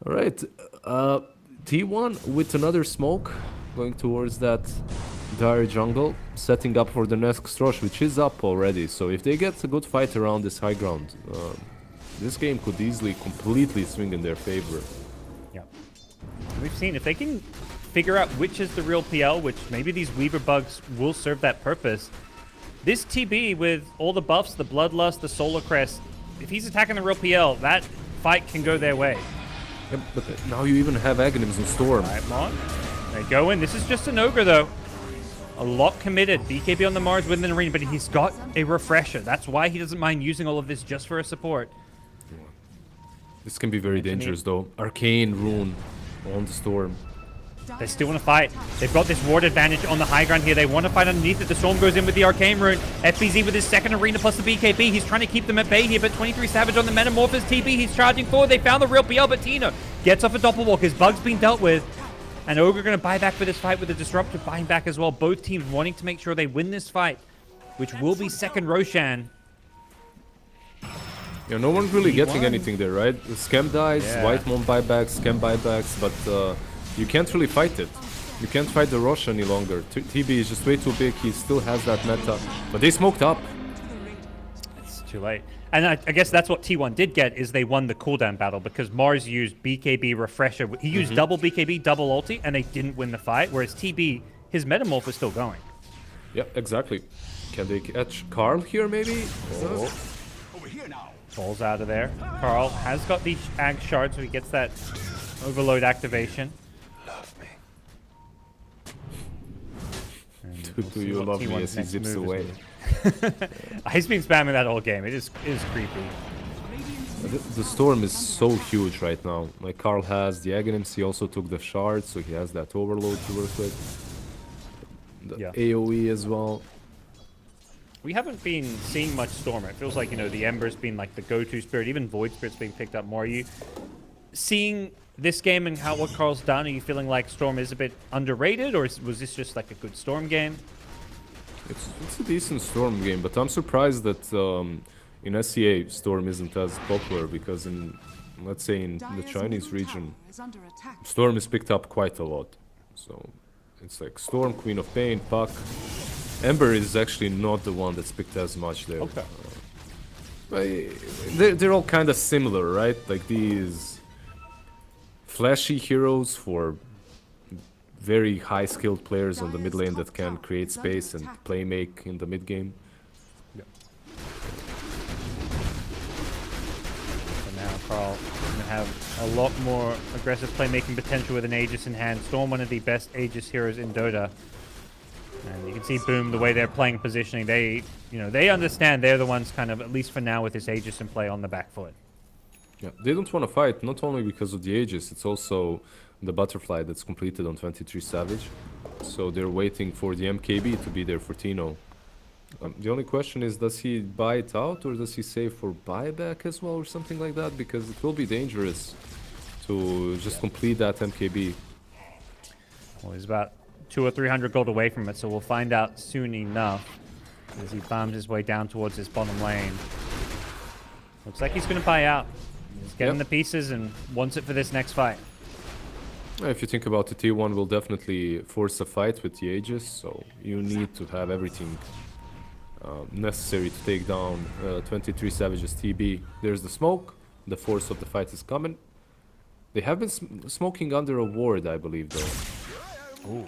[SPEAKER 5] All right, T1 with another smoke going towards that dire jungle, setting up for the next rush, which is up already. So if they get a good fight around this high ground, this game could easily completely swing in their favor.
[SPEAKER 4] Yeah. We've seen if they can figure out which is the real PL, which maybe these Weaver bugs will serve that purpose. This TB with all the buffs, the Bloodlust, the Solar Crest, if he's attacking the real PL, that fight can go their way.
[SPEAKER 5] Yeah, but now you even have Aghanims and Storm.
[SPEAKER 4] Right, Mon. They go in. This is just an Ogre, though. A lot committed. BKB on the Mars within the arena, but he's got a refresher. That's why he doesn't mind using all of this just for a support.
[SPEAKER 5] This can be very dangerous though. Arcane Rune on the Storm.
[SPEAKER 4] They still want to fight. They've got this ward advantage on the high ground here. They want to fight underneath it. The Storm goes in with the Arcane Rune. FBZ with his second arena plus the BKB. He's trying to keep them at bay here, but 23 Savage on the Metamorphosis TB. He's charging forward. They found the real PL, but Tino gets off a Doppelwalk. His bug's been dealt with. And Ogre going to buy back for this fight with the Disruptor buying back as well. Both teams wanting to make sure they win this fight, which will be second Roshan.
[SPEAKER 5] Yeah, no one's really getting anything there, right? The Scam dies,
[SPEAKER 4] Yeah.
[SPEAKER 5] Whitemon buybacks, Scam buybacks, but you can't really fight it. You can't fight the Rosh any longer. TB is just way too big, he still has that meta. But they smoked up.
[SPEAKER 4] It's too late. And I guess that's what T1 did get, is they won the cooldown battle because Mars used BKB Refresher. He used double BKB, double ulti, and they didn't win the fight, whereas TB, his Metamorph is still going.
[SPEAKER 5] Yeah, exactly. Can they catch Carl here, maybe? Oh.
[SPEAKER 4] Falls out of there. Carl has got the Ag Shard, so he gets that Overload activation.
[SPEAKER 5] Do you love me as he zips away?
[SPEAKER 4] He's been spamming that all game. It is creepy.
[SPEAKER 5] The Storm is so huge right now. Like Carl has the Aghanims, he also took the Shard, so he has that Overload to work with. The AoE as well.
[SPEAKER 4] We haven't been seeing much Storm. It feels like, the Ember's been like the go-to spirit. Even Void Spirit's being picked up more. Are you seeing this game and what Carl's done? Are you feeling like Storm is a bit underrated, or was this just like a good Storm game?
[SPEAKER 5] It's a decent Storm game, but I'm surprised that in SEA Storm isn't as popular because let's say in the Chinese region, Storm is picked up quite a lot. So it's like Storm, Queen of Pain, Puck. Ember is actually not the one that's picked as much there.
[SPEAKER 4] Okay.
[SPEAKER 5] They're all kind of similar, right? Like these flashy heroes for very high skilled players on the mid lane that can create space and play make in the mid game.
[SPEAKER 4] So now Carl going to have a lot more aggressive playmaking potential with an Aegis in hand. Storm, one of the best Aegis heroes in Dota. And you can see Boom, the way they're playing positioning, they understand they're the ones kind of, at least for now, with this Aegis in play on the back foot.
[SPEAKER 5] Yeah, they don't want to fight, not only because of the Aegis, it's also the butterfly that's completed on 23 Savage. So they're waiting for the MKB to be there for Tino. The only question is, does he buy it out or does he save for buyback as well or something like that? Because it will be dangerous to just complete that MKB.
[SPEAKER 4] Well, he's about 200 or 300 gold away from it, so we'll find out soon enough as he farms his way down towards his bottom lane. Looks like he's going to buy out. He's getting the pieces and wants it for this next fight.
[SPEAKER 5] If you think about it, T1 will definitely force a fight with the Aegis, so you need to have everything necessary to take down 23 Savage's TB. There's the smoke, the force of the fight is coming. They have been smoking under a ward, I believe, though.
[SPEAKER 4] Ooh.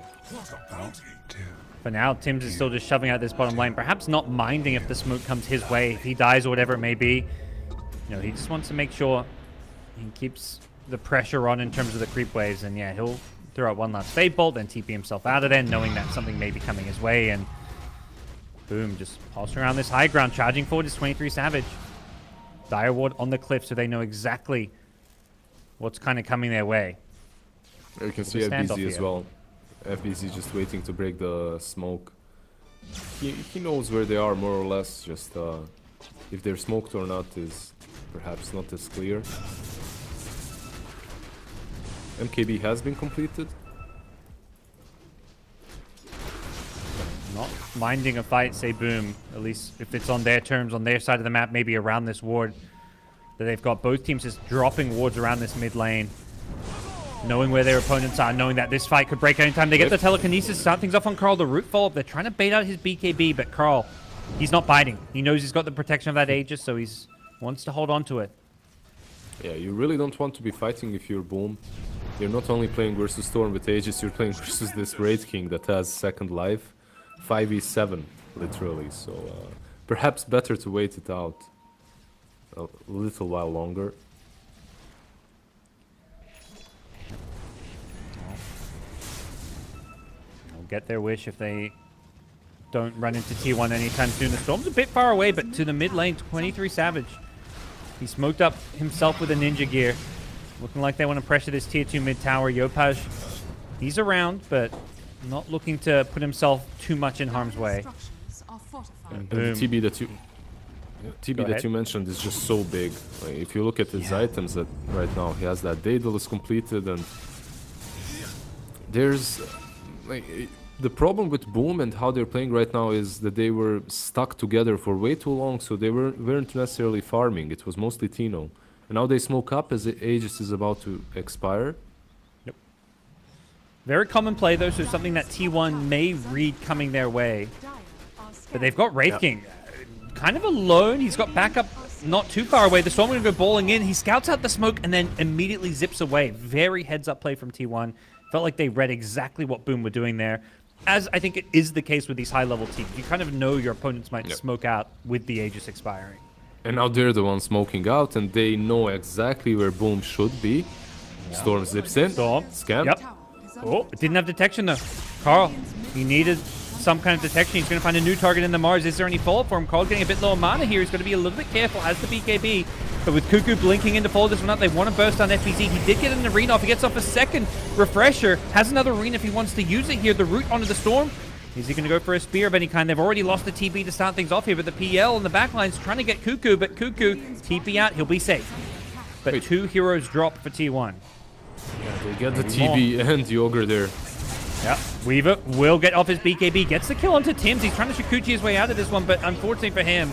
[SPEAKER 4] For now, Tim's is still just shoving out this bottom lane, perhaps not minding if the smoke comes his way, if he dies or whatever it may be. You know, he just wants to make sure he keeps the pressure on in terms of the creep waves, and yeah, he'll throw out one last Fade Bolt, then TP himself out of there, knowing that something may be coming his way, and Boom, just pulsing around this high ground, charging forward is 23 Savage. Dire Ward on the cliff, so they know exactly what's kind of coming their way.
[SPEAKER 5] You can see FBZ as well. FBZ just waiting to break the smoke. He knows where they are, more or less, just if they're smoked or not is perhaps not as clear. MKB has been completed.
[SPEAKER 4] Not minding a fight, say Boom. At least if it's on their terms, on their side of the map, maybe around this ward that they've got. Both teams just dropping wards around this mid lane. Knowing where their opponents are, knowing that this fight could break anytime. They get the telekinesis, start things off on Carl. The root follow-up, they're trying to bait out his BKB, but Carl, he's not biting. He knows he's got the protection of that Aegis, so he's wants to hold on to it.
[SPEAKER 5] Yeah, you really don't want to be fighting if you're Boom. You're not only playing versus Storm with Aegis, you're playing versus this Wraith King that has second life. 5v7, literally, so perhaps better to wait it out a little while longer.
[SPEAKER 4] They'll get their wish if they don't run into T1 anytime soon. The Storm's a bit far away, but to the mid lane, 23 Savage. He smoked up himself with a ninja gear. Looking like they want to pressure this tier 2 mid tower. Yopaj, he's around, but not looking to put himself too much in harm's way.
[SPEAKER 5] And the TB that you mentioned is just so big. Like, if you look at his items that right now, he has that Daedalus completed, and there's like the problem with Boom and how they're playing right now is that they were stuck together for way too long, so they weren't necessarily farming. It was mostly Tino, and now they smoke up as the Aegis is about to expire.
[SPEAKER 4] Very common play, though, so something that T1 may read coming their way. But they've got Wraith King kind of alone. He's got backup not too far away. The Storm going to go balling in. He scouts out the smoke and then immediately zips away. Very heads-up play from T1. Felt like they read exactly what Boom were doing there. As I think it is the case with these high-level teams. You kind of know your opponents might smoke out with the Aegis expiring.
[SPEAKER 5] And now they're the ones smoking out, and they know exactly where Boom should be. Storm zips in.
[SPEAKER 4] Storm.
[SPEAKER 5] Scan.
[SPEAKER 4] Yep. Oh, it didn't have detection though. Carl, he needed some kind of detection. He's going to find a new target in the Mars. Is there any follow-up for him? Carl's getting a bit low on mana here. He's going to be a little bit careful. Has the BKB. But with Cuckoo blinking in to follow this one up, they want to burst on FBZ. He did get an arena off. He gets off a second refresher. Has another arena if he wants to use it here. The route onto the Storm. Is he going to go for a spear of any kind? They've already lost the TB to start things off here, but the PL in the backline's trying to get Cuckoo, but Cuckoo, TP out, he'll be safe. But two heroes drop for T1.
[SPEAKER 5] Yeah, they get the TB and the Ogre there.
[SPEAKER 4] Yep, Weaver will get off his BKB, gets the kill onto Tim's. He's trying to Shikuchi his way out of this one, but unfortunately for him,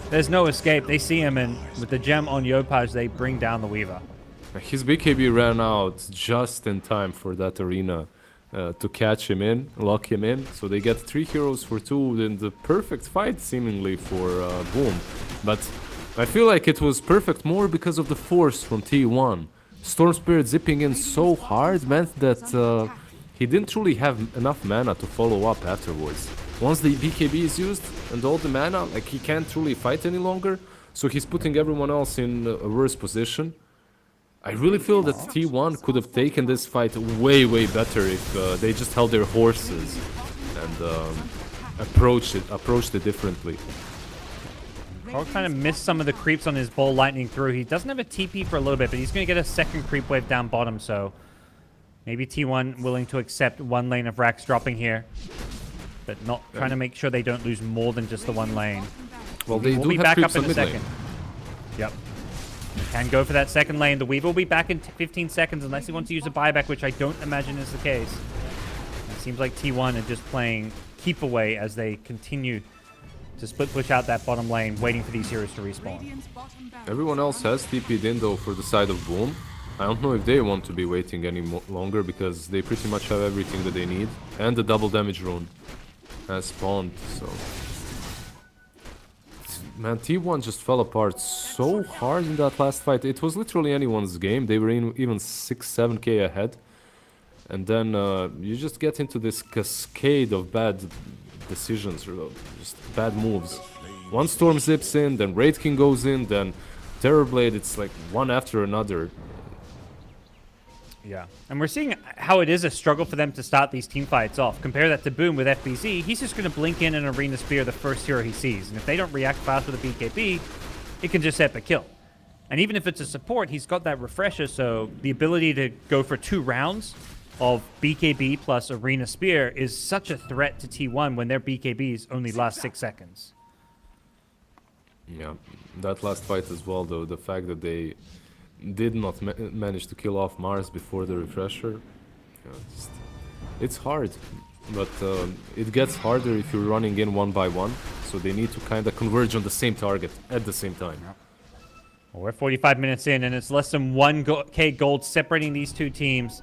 [SPEAKER 4] there's no escape. They see him, and with the gem on Yopaj, they bring down the Weaver.
[SPEAKER 5] His BKB ran out just in time for that arena to catch him in, lock him in. So they get 3 heroes for 2 in the perfect fight, seemingly, for Boom. But I feel like it was perfect more because of the force from T1. Storm Spirit zipping in so hard meant that he didn't truly have enough mana to follow up afterwards. Once the BKB is used and all the mana, like he can't truly fight any longer, so he's putting everyone else in a worse position. I really feel that T1 could have taken this fight way better if they just held their horses and approached it differently.
[SPEAKER 4] Carl kind of missed some of the creeps on his ball lightning through. He doesn't have a TP for a little bit, but he's going to get a second creep wave down bottom, so maybe T1 willing to accept one lane of racks dropping here, but not trying to make sure they don't lose more than just the one lane.
[SPEAKER 5] Well, they
[SPEAKER 4] We'll
[SPEAKER 5] do
[SPEAKER 4] be
[SPEAKER 5] have
[SPEAKER 4] back up
[SPEAKER 5] creeps
[SPEAKER 4] in
[SPEAKER 5] on
[SPEAKER 4] a
[SPEAKER 5] mid lane.
[SPEAKER 4] second. Yep. He can go for that second lane. The Weaver will be back in 15 seconds unless he wants to use a buyback, which I don't imagine is the case. It seems like T1 are just playing keep away as they continue to split push out that bottom lane, waiting for these heroes to respawn.
[SPEAKER 7] Radiant's bottom barracks
[SPEAKER 5] Everyone else has TP'd in though for the side of Boom. I don't know if they want to be waiting any longer because they pretty much have everything that they need. And the double damage rune has spawned, so... Man, T1 just fell apart so hard in that last fight. It was literally anyone's game. They were even 6-7k ahead. And then you just get into this cascade of bad decisions, or just bad moves. One Storm zips in, then Wraith King goes in, then Terrorblade, it's like one after another.
[SPEAKER 4] Yeah, and we're seeing how it is a struggle for them to start these team fights off. Compare that to Boom with FBZ. He's just going to blink in an Arena Spear the first hero he sees. And if they don't react fast with a BKB, it can just epic kill. And even if it's a support, he's got that refresher, so the ability to go for 2 rounds of BKB plus Arena Spear is such a threat to T1 when their BKBs only last 6 seconds.
[SPEAKER 5] Yeah, that last fight as well, though, the fact that they did not manage to kill off Mars before the refresher, it's hard, but it gets harder if you're running in one by one, so they need to kind of converge on the same target at the same time.
[SPEAKER 4] Well, we're 45 minutes in, and it's less than 1k gold separating these two teams.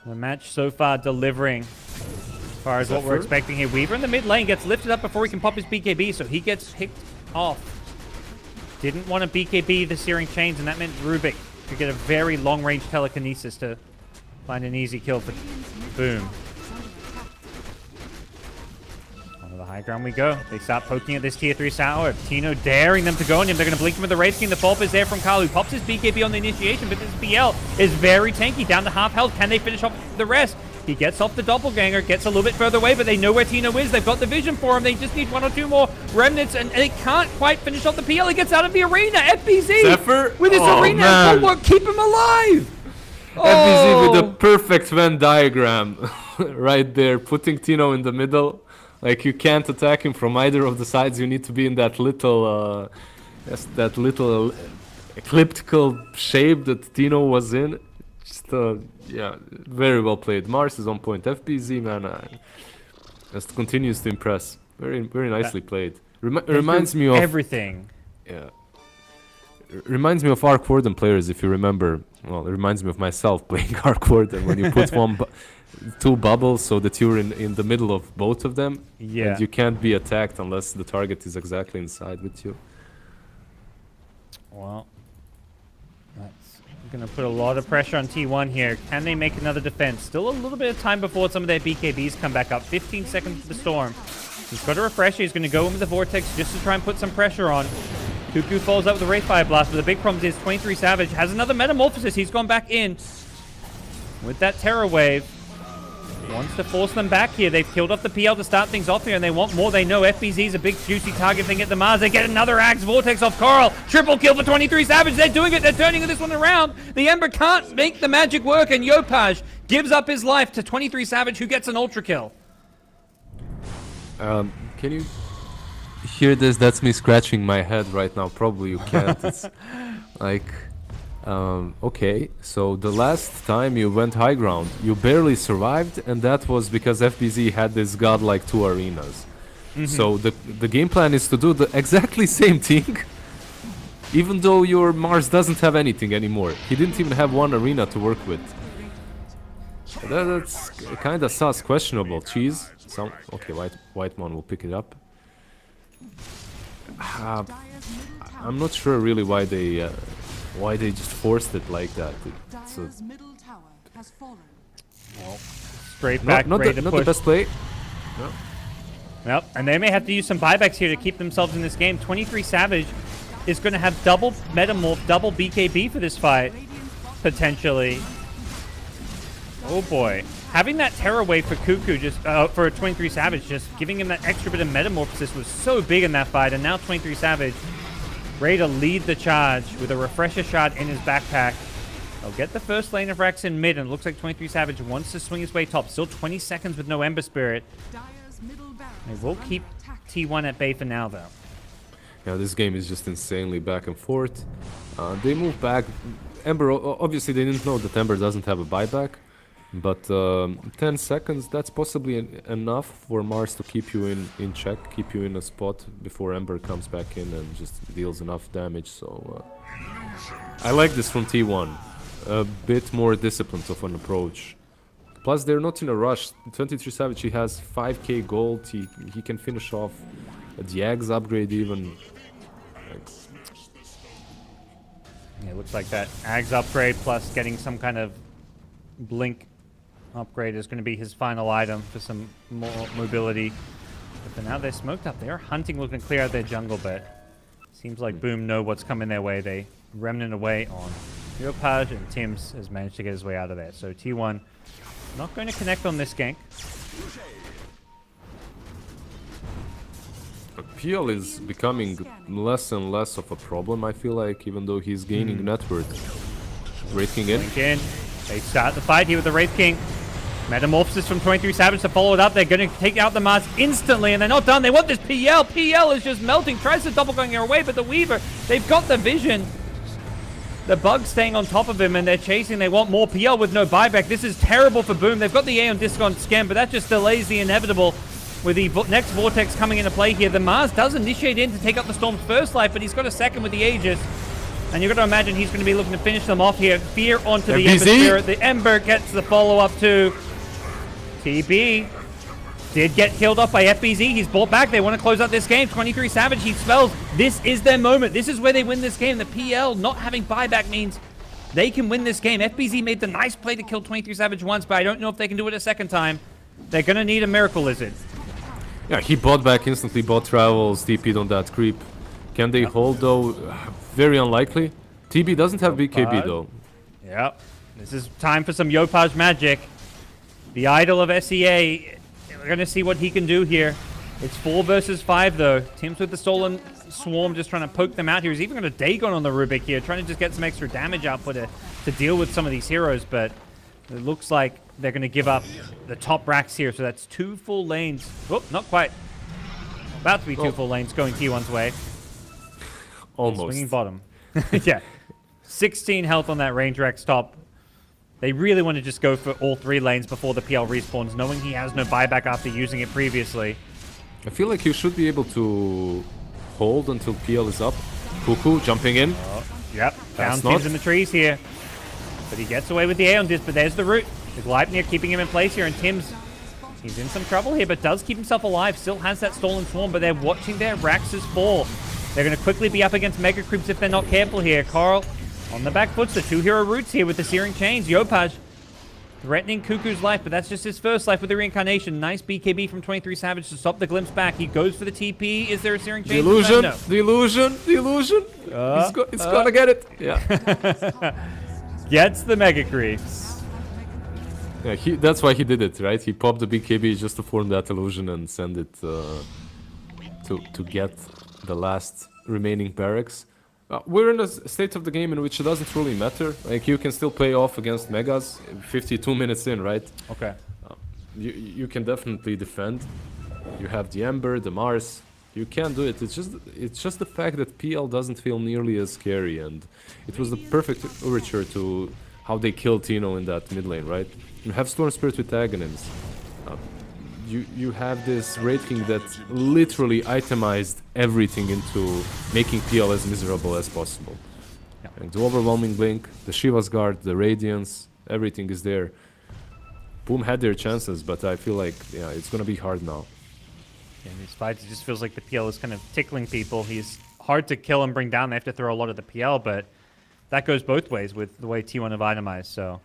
[SPEAKER 4] The match so far delivering as far as what we're expecting here. Weaver in the mid lane gets lifted up before he can pop his BKB, so he gets picked off. Didn't want to BKB the Searing Chains, and that meant Rubik could get a very long-range telekinesis to find an easy kill for Boom. On the high ground we go. They start poking at this tier 3 tower. Tino daring them to go on him. They're going to blink him with the Wraith King. The follow-up is there from Karl, who pops his BKB on the initiation, but this BL is very tanky, down to half health. Can they finish off the rest? He gets off the doppelganger, gets a little bit further away, but they know where Tino is. They've got the vision for him. They just need 1 or 2 more remnants, and they can't quite finish off the PL. He gets out of the arena. FBZ
[SPEAKER 5] Zephyr?
[SPEAKER 4] with his arena
[SPEAKER 5] man.
[SPEAKER 4] bulwark, keep him alive.
[SPEAKER 5] FBZ with the perfect Venn diagram right there, putting Tino in the middle. Like, you can't attack him from either of the sides. You need to be in that little, elliptical shape that Tino was in. Just, yeah, very well played. Mars is on point. FBZ, man, just continues to impress. Very nicely played. Reminds me of
[SPEAKER 4] everything.
[SPEAKER 5] Yeah. Reminds me of Arc Warden players, if you remember. Well, it reminds me of myself playing Arc Warden when you put 2 bubbles so that you're in the middle of both of them.
[SPEAKER 4] Yeah.
[SPEAKER 5] And you can't be attacked unless the target is exactly inside with you.
[SPEAKER 4] Well, that's going to put a lot of pressure on T1 here. Can they make another defense? Still a little bit of time before some of their BKBs come back up. 15 seconds for the Storm. He's got a refresher. He's going to go in with the Vortex just to try and put some pressure on. Cuckoo follows up with the Wraith Fire Blast, but the big problem is 23 Savage has another Metamorphosis. He's gone back in with that Terror Wave. Wants to force them back here. They've killed off the PL to start things off here, and they want more. They know FBZ's a big juicy target thing at the Mars. They get another Axe Vortex off Coral. Triple kill for 23 Savage. They're doing it. They're turning this one around. The Ember can't make the magic work, and Yopaj gives up his life to 23 Savage, who gets an Ultra Kill.
[SPEAKER 5] Can you hear this? That's me scratching my head right now. Probably you can't. It's like... okay, so the last time you went high ground, you barely survived, and that was because FBZ had this godlike 2 arenas. So the game plan is to do the exactly same thing, even though your Mars doesn't have anything anymore. He didn't even have 1 arena to work with. That's kind of sus, questionable. Cheese. Okay, Whitemon will pick it up. I'm not sure really why they just forced it like that.
[SPEAKER 7] Dire's middle tower has fallen.
[SPEAKER 4] Straight back,
[SPEAKER 5] Not
[SPEAKER 4] ready
[SPEAKER 5] the,
[SPEAKER 4] to
[SPEAKER 5] not
[SPEAKER 4] push.
[SPEAKER 5] the best play.
[SPEAKER 4] Yep, and they may have to use some buybacks here to keep themselves in this game. 23 Savage is going to have double Metamorph, double BKB for this fight, potentially. Oh boy. Having that Terror Wave for Cuckoo, just for 23 Savage, just giving him that extra bit of Metamorphosis was so big in that fight. And now 23 Savage ready to lead the charge with a Refresher Shard in his backpack. They'll get the first lane of Rax in mid, and it looks like 23 Savage wants to swing his way top. Still 20 seconds with no Ember Spirit.
[SPEAKER 7] Dire's middle barracks
[SPEAKER 4] They will
[SPEAKER 7] are
[SPEAKER 4] keep
[SPEAKER 7] under attack.
[SPEAKER 4] T1 at bay for now, though.
[SPEAKER 5] Yeah, this game is just insanely back and forth. They move back. Ember, obviously they didn't know that Ember doesn't have a buyback. But 10 seconds, that's possibly enough for Mars to keep you in check, keep you in a spot before Ember comes back in and just deals enough damage. So I like this from T1. A bit more disciplined of an approach. Plus, they're not in a rush. 23 Savage, he has 5k gold. He can finish off the Eggs upgrade even.
[SPEAKER 4] Yeah, it looks like that Ags upgrade plus getting some kind of Blink upgrade is going to be his final item for some more mobility. But for now, they're smoked up. They are hunting, looking to clear out their jungle, but seems like Boom know what's coming their way. They remnant away on Yopaj, and Tims has managed to get his way out of there. So T1 not going to connect on this gank.
[SPEAKER 5] PL is becoming less and less of a problem, I feel like, even though he's gaining net worth. Wraith King in.
[SPEAKER 4] Blink in. They start the fight here with the Wraith King. Metamorphosis from 23 Savage to follow it up. They're going to take out the Mars instantly, and they're not done. They want this PL. PL is just melting. Tries to double going away, but the Weaver, they've got the vision. The Bug's staying on top of him, and they're chasing. They want more PL with no buyback. This is terrible for Boom. They've got the Aeon Disc on Scam, but that just delays the inevitable. With the next Vortex coming into play here, the Mars does initiate in to take up the Storm's first life, but he's got a second with the Aegis. And you've got to imagine he's going to be looking to finish them off here. Fear onto the Ember Spirit. The Ember gets the follow-up to TB. Did get killed off by FBZ. He's brought back. They want to close out this game. 23 Savage, he spells. This is their moment. This is where they win this game. The PL not having buyback means they can win this game. FBZ made the nice play to kill 23 Savage once, but I don't know if they can do it a second time. They're going to need a Miracle Lizard.
[SPEAKER 5] Yeah, he bought back instantly, bought travels, TP'd on that creep. Can they hold though? Very unlikely. TB doesn't have BKB though.
[SPEAKER 4] Yep. This is time for some Yopaj magic. The idol of SEA. We're going to see what he can do here. It's 4 versus 5 though. Tim's with the Stolen Swarm just trying to poke them out here. He's even got a Dagon on the Rubik here, trying to just get some extra damage output to deal with some of these heroes, but it looks like they're going to give up the top racks here, so that's 2 full lanes. Oh, not quite. About to be 2 full lanes going T1's way.
[SPEAKER 5] Almost.
[SPEAKER 4] Swinging bottom. Yeah. 16 health on that range Rex top. They really want to just go for all 3 lanes before the PL respawns, knowing he has no buyback after using it previously.
[SPEAKER 5] I feel like you should be able to hold until PL is up. Cuckoo jumping in.
[SPEAKER 4] Oh, yep.
[SPEAKER 5] That's
[SPEAKER 4] Down Tim's
[SPEAKER 5] not-
[SPEAKER 4] in the trees here. But he gets away with the Aeon Disc, but there's the root. The Gleipnir keeping him in place here, and Tim's, he's in some trouble here, but does keep himself alive. Still has that Stolen Swarm, but they're watching their Raxes fall. They're going to quickly be up against Mega Creeps if they're not careful here. Carl on the back foot, the 2 hero roots here with the Searing Chains. Yopaj threatening Cuckoo's life, but that's just his first life with the Reincarnation. Nice BKB from 23 Savage to stop the Glimpse back. He goes for the TP. Is there a Searing Chain?
[SPEAKER 5] The illusion,
[SPEAKER 4] No.
[SPEAKER 5] the illusion, the illusion. It's gonna get it. Yeah.
[SPEAKER 4] Gets the Mega Creeps.
[SPEAKER 5] Yeah, that's why he did it, right? He popped the BKB just to form that illusion and send it to get the last remaining barracks. We're in a state of the game in which it doesn't really matter. Like, you can still play off against Megas 52 minutes in, right?
[SPEAKER 4] Okay.
[SPEAKER 5] You can definitely defend. You have the Ember, the Mars. You can do it. It's just the fact that PL doesn't feel nearly as scary, and it was the perfect overture to how they killed Tino in that mid lane, right? You have Storm Spirit with Aghanims. You have this Wraith King that literally itemized everything into making PL as miserable as possible.
[SPEAKER 4] Yeah.
[SPEAKER 5] Like the Overwhelming Blink, the Shiva's Guard, the Radiance, everything is there. Boom had their chances, but I feel like, yeah, it's gonna be hard now.
[SPEAKER 4] In these fights, it just feels like the PL is kind of tickling people. He's hard to kill and bring down. They have to throw a lot of the PL, but that goes both ways with the way T1 have itemized, so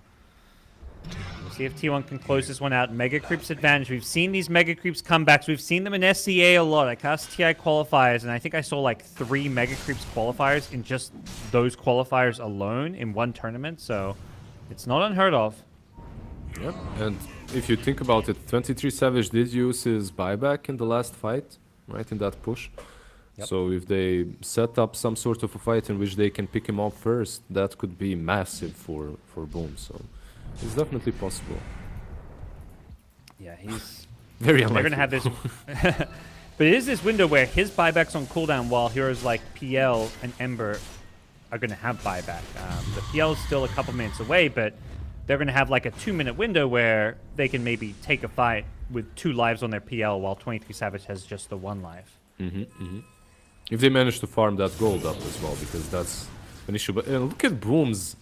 [SPEAKER 4] we'll See if T1 can close this one out. Mega Creeps advantage. We've seen these Mega Creeps comebacks. We've seen them in SCA a lot. I cast TI qualifiers, and I think I saw like 3 Mega Creeps qualifiers in just those qualifiers alone in one tournament, so it's not unheard of.
[SPEAKER 5] Yep. And if you think about it, 23 Savage did use his buyback in the last fight, right, in that push.
[SPEAKER 4] Yep.
[SPEAKER 5] So if they set up some sort of a fight in which they can pick him up first, that could be massive for Boom. So it's definitely possible.
[SPEAKER 4] Yeah, he's...
[SPEAKER 5] Very
[SPEAKER 4] They're
[SPEAKER 5] unlikely.
[SPEAKER 4] going to have this... But it is this window where his buyback's on cooldown while heroes like PL and Ember are going to have buyback. The PL is still a couple minutes away, but they're going to have like a 2-minute window where they can maybe take a fight with 2 lives on their PL while 23 Savage has just the 1 life.
[SPEAKER 5] If they manage to farm that gold up as well, because that's an issue. But look at Boom's...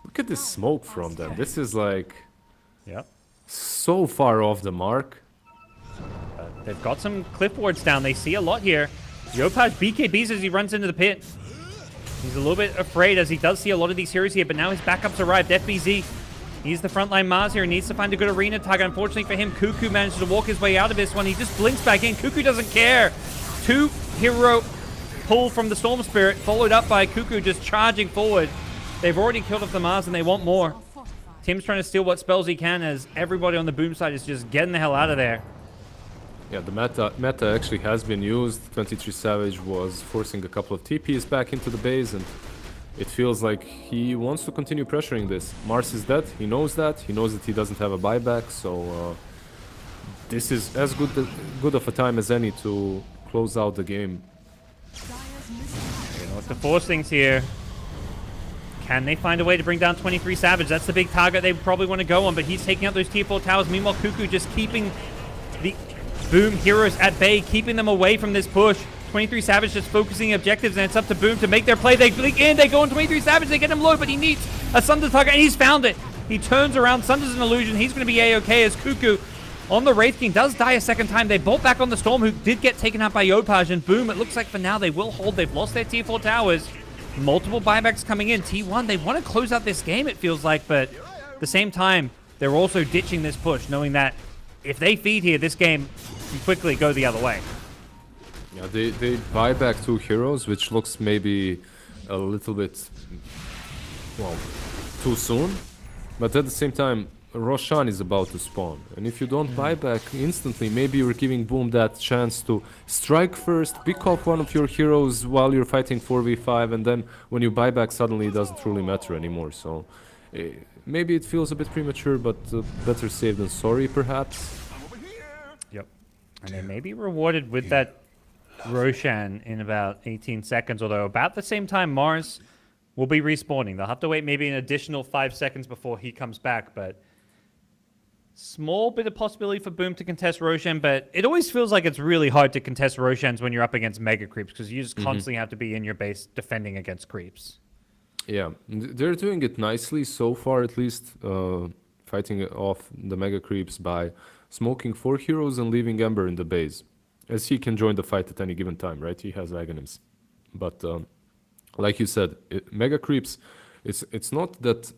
[SPEAKER 5] Look at this smoke from them. This is like...
[SPEAKER 4] Yep.
[SPEAKER 5] So far off the mark.
[SPEAKER 4] They've got some cliff wards down. They see a lot here. Yopaj BKBs as he runs into the pit. He's a little bit afraid as he does see a lot of these heroes here, but now his backups arrived. FBZ, he's the frontline Mars here and needs to find a good arena target. Unfortunately for him, Cuckoo manages to walk his way out of this one. He just blinks back in. Cuckoo doesn't care. 2 hero pull from the Storm Spirit, followed up by Cuckoo just charging forward. They've already killed off the Mars and they want more. Tim's trying to steal what spells he can as everybody on the Boom side is just getting the hell out of there.
[SPEAKER 5] Yeah, the meta actually has been used. 23 Savage was forcing a couple of TPs back into the base, and it feels like he wants to continue pressuring this. Mars is dead, he knows that. He knows that he doesn't have a buyback, so this is as good of a time as any to close out the game.
[SPEAKER 4] You know what, to force things here. Can they find a way to bring down 23 Savage? That's the big target they probably want to go on, but he's taking out those tier 4 towers. Meanwhile, Cuckoo just keeping the Boom heroes at bay, keeping them away from this push. 23 Savage just focusing objectives, and it's up to Boom to make their play. They blink in, they go on 23 Savage, they get him low, but he needs a Sunder target, and he's found it. He turns around, Sunder's an illusion. He's going to be A-okay as Cuckoo on the Wraith King does die a second time. They bolt back on the Storm, who did get taken out by Yopaj, and Boom, it looks like for now they will hold. They've lost their tier 4 towers. Multiple buybacks coming in. T1, they want to close out this game, it feels like, but at the same time, they're also ditching this push, knowing that if they feed here, this game can quickly go the other way.
[SPEAKER 5] Yeah, they buy back 2 heroes, which looks maybe a little bit, well, too soon. But at the same time, Roshan is about to spawn. And if you don't buy back instantly, maybe you're giving Boom that chance to strike first, pick off one of your heroes while you're fighting 4v5, and then when you buy back, suddenly it doesn't really matter anymore. So maybe it feels a bit premature, but better safe than sorry, perhaps.
[SPEAKER 4] Yep. And they may be rewarded with that Roshan in about 18 seconds, although about the same time, Mars will be respawning. They'll have to wait maybe an additional 5 seconds before he comes back, but small bit of possibility for Boom to contest Roshan, but it always feels like it's really hard to contest Roshans when you're up against Mega Creeps, because you just constantly have to be in your base defending against creeps.
[SPEAKER 5] Yeah, they're doing it nicely so far, at least, fighting off the Mega Creeps by smoking 4 heroes and leaving Ember in the base, as he can join the fight at any given time, right? He has Aghanims. But like you said, Mega Creeps, it's not that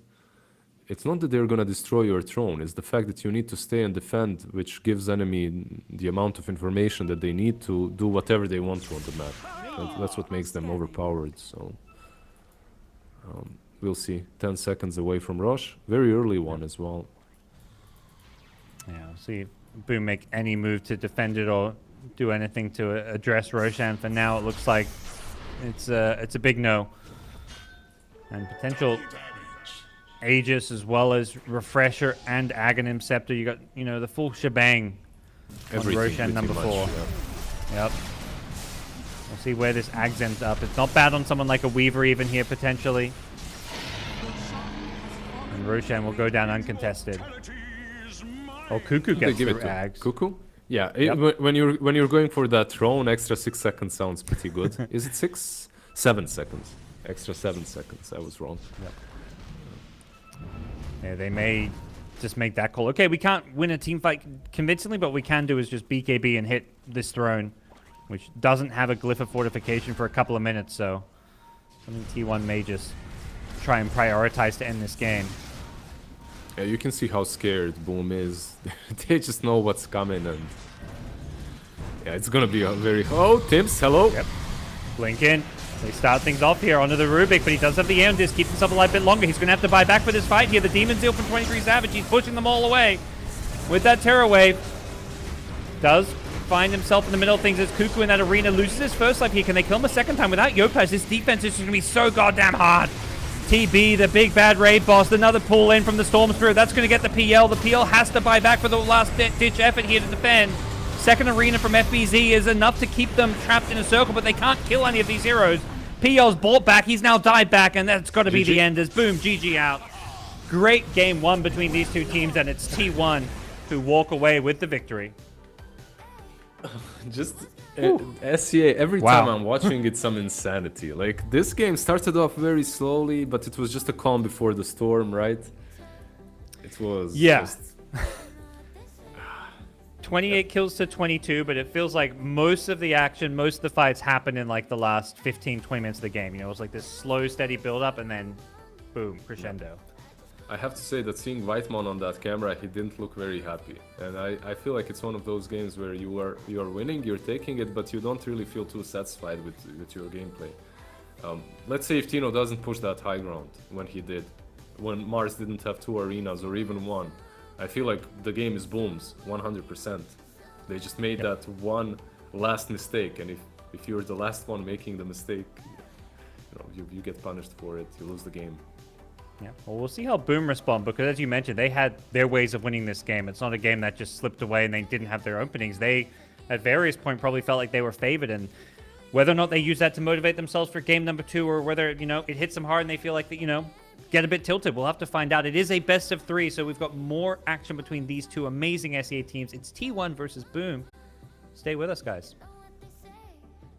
[SPEAKER 5] they're gonna destroy your throne. It's the fact that you need to stay and defend, which gives enemy the amount of information that they need to do whatever they want to on the map. And that's what makes them overpowered. So we'll see. 10 seconds away from Rosh. Very early one as well.
[SPEAKER 4] Yeah, we'll see if Boom make any move to defend it or do anything to address Roshan. For now, it looks like it's a big no. And potential Aegis as well as Refresher and Aghanim Scepter. You got, you know, the full shebang on Roshan number 4. Yeah. Yep. We'll see where this Ags ends up. It's not bad on someone like a Weaver even here potentially. And Roshan will go down uncontested. Oh, Cuckoo gets through Ags.
[SPEAKER 5] Cuckoo? Yeah,
[SPEAKER 4] Yep.
[SPEAKER 5] when you're going for that throne, extra 6 seconds sounds pretty good. Is it 6? 7 seconds. Extra 7 seconds. I was wrong.
[SPEAKER 4] Yep. Yeah, they may just make that call. Okay, we can't win a team fight convincingly, but what we can do is just BKB and hit this throne, which doesn't have a glyph of fortification for a couple of minutes, so I think T1 may just try and prioritize to end this game.
[SPEAKER 5] Yeah, you can see how scared Boom is. They just know what's coming, and yeah, it's gonna be a very. Oh, Tims, hello.
[SPEAKER 4] Yep. Blink in. They start things off here onto the Rubik, but he does have the Aeon Disc, keeps himself alive a bit longer. He's going to have to buy back for this fight here. The Demon Zeal from 23 Savage, he's pushing them all away with that Terror Wave. Does find himself in the middle of things as Cuckoo in that arena loses his first life here. Can they kill him a second time without Yopaj? This defense is just going to be so goddamn hard. TB, the big bad raid boss, another pull in from the Storm Spirit. That's going to get the PL. The PL has to buy back for the last ditch effort here to defend. Second arena from FBZ is enough to keep them trapped in a circle, but they can't kill any of these heroes. PL's bought back, he's now died back, and that's got to be the end as boom, GG out. Great game one between these two teams, and it's T1 who walk away with the victory.
[SPEAKER 5] Just SCA, every time I'm watching it's some insanity. Like, this game started off very slowly, but it was just a calm before the storm, right? It was just... 28 kills to 22, but it feels like most of the action, most of the fights happen in like the last 15, 20 minutes of the game. You know, it was like this slow, steady build-up, and then boom, crescendo. I have to say that seeing Whitemon on that camera, he didn't look very happy. And I feel like it's one of those games where you are winning, you're taking it, but you don't really feel too satisfied with your gameplay. Let's say if Tino doesn't push that high ground when he did, when Mars didn't have 2 arenas or even 1, I feel like the game is Boom's 100%. They just made that one last mistake, and if you're the last one making the mistake, you get punished for it, you lose the game.
[SPEAKER 4] Yeah, well, we'll see how Boom respond, because as you mentioned, they had their ways of winning this game. It's not a game that just slipped away and they didn't have their openings. They, at various points, probably felt like they were favored, and whether or not they use that to motivate themselves for game number 2, or whether, it hits them hard and they feel like that, get a bit tilted, we'll have to find out. It is a best of 3, so we've got more action between these two amazing SEA teams. It's T1 versus Boom. Stay with us, guys.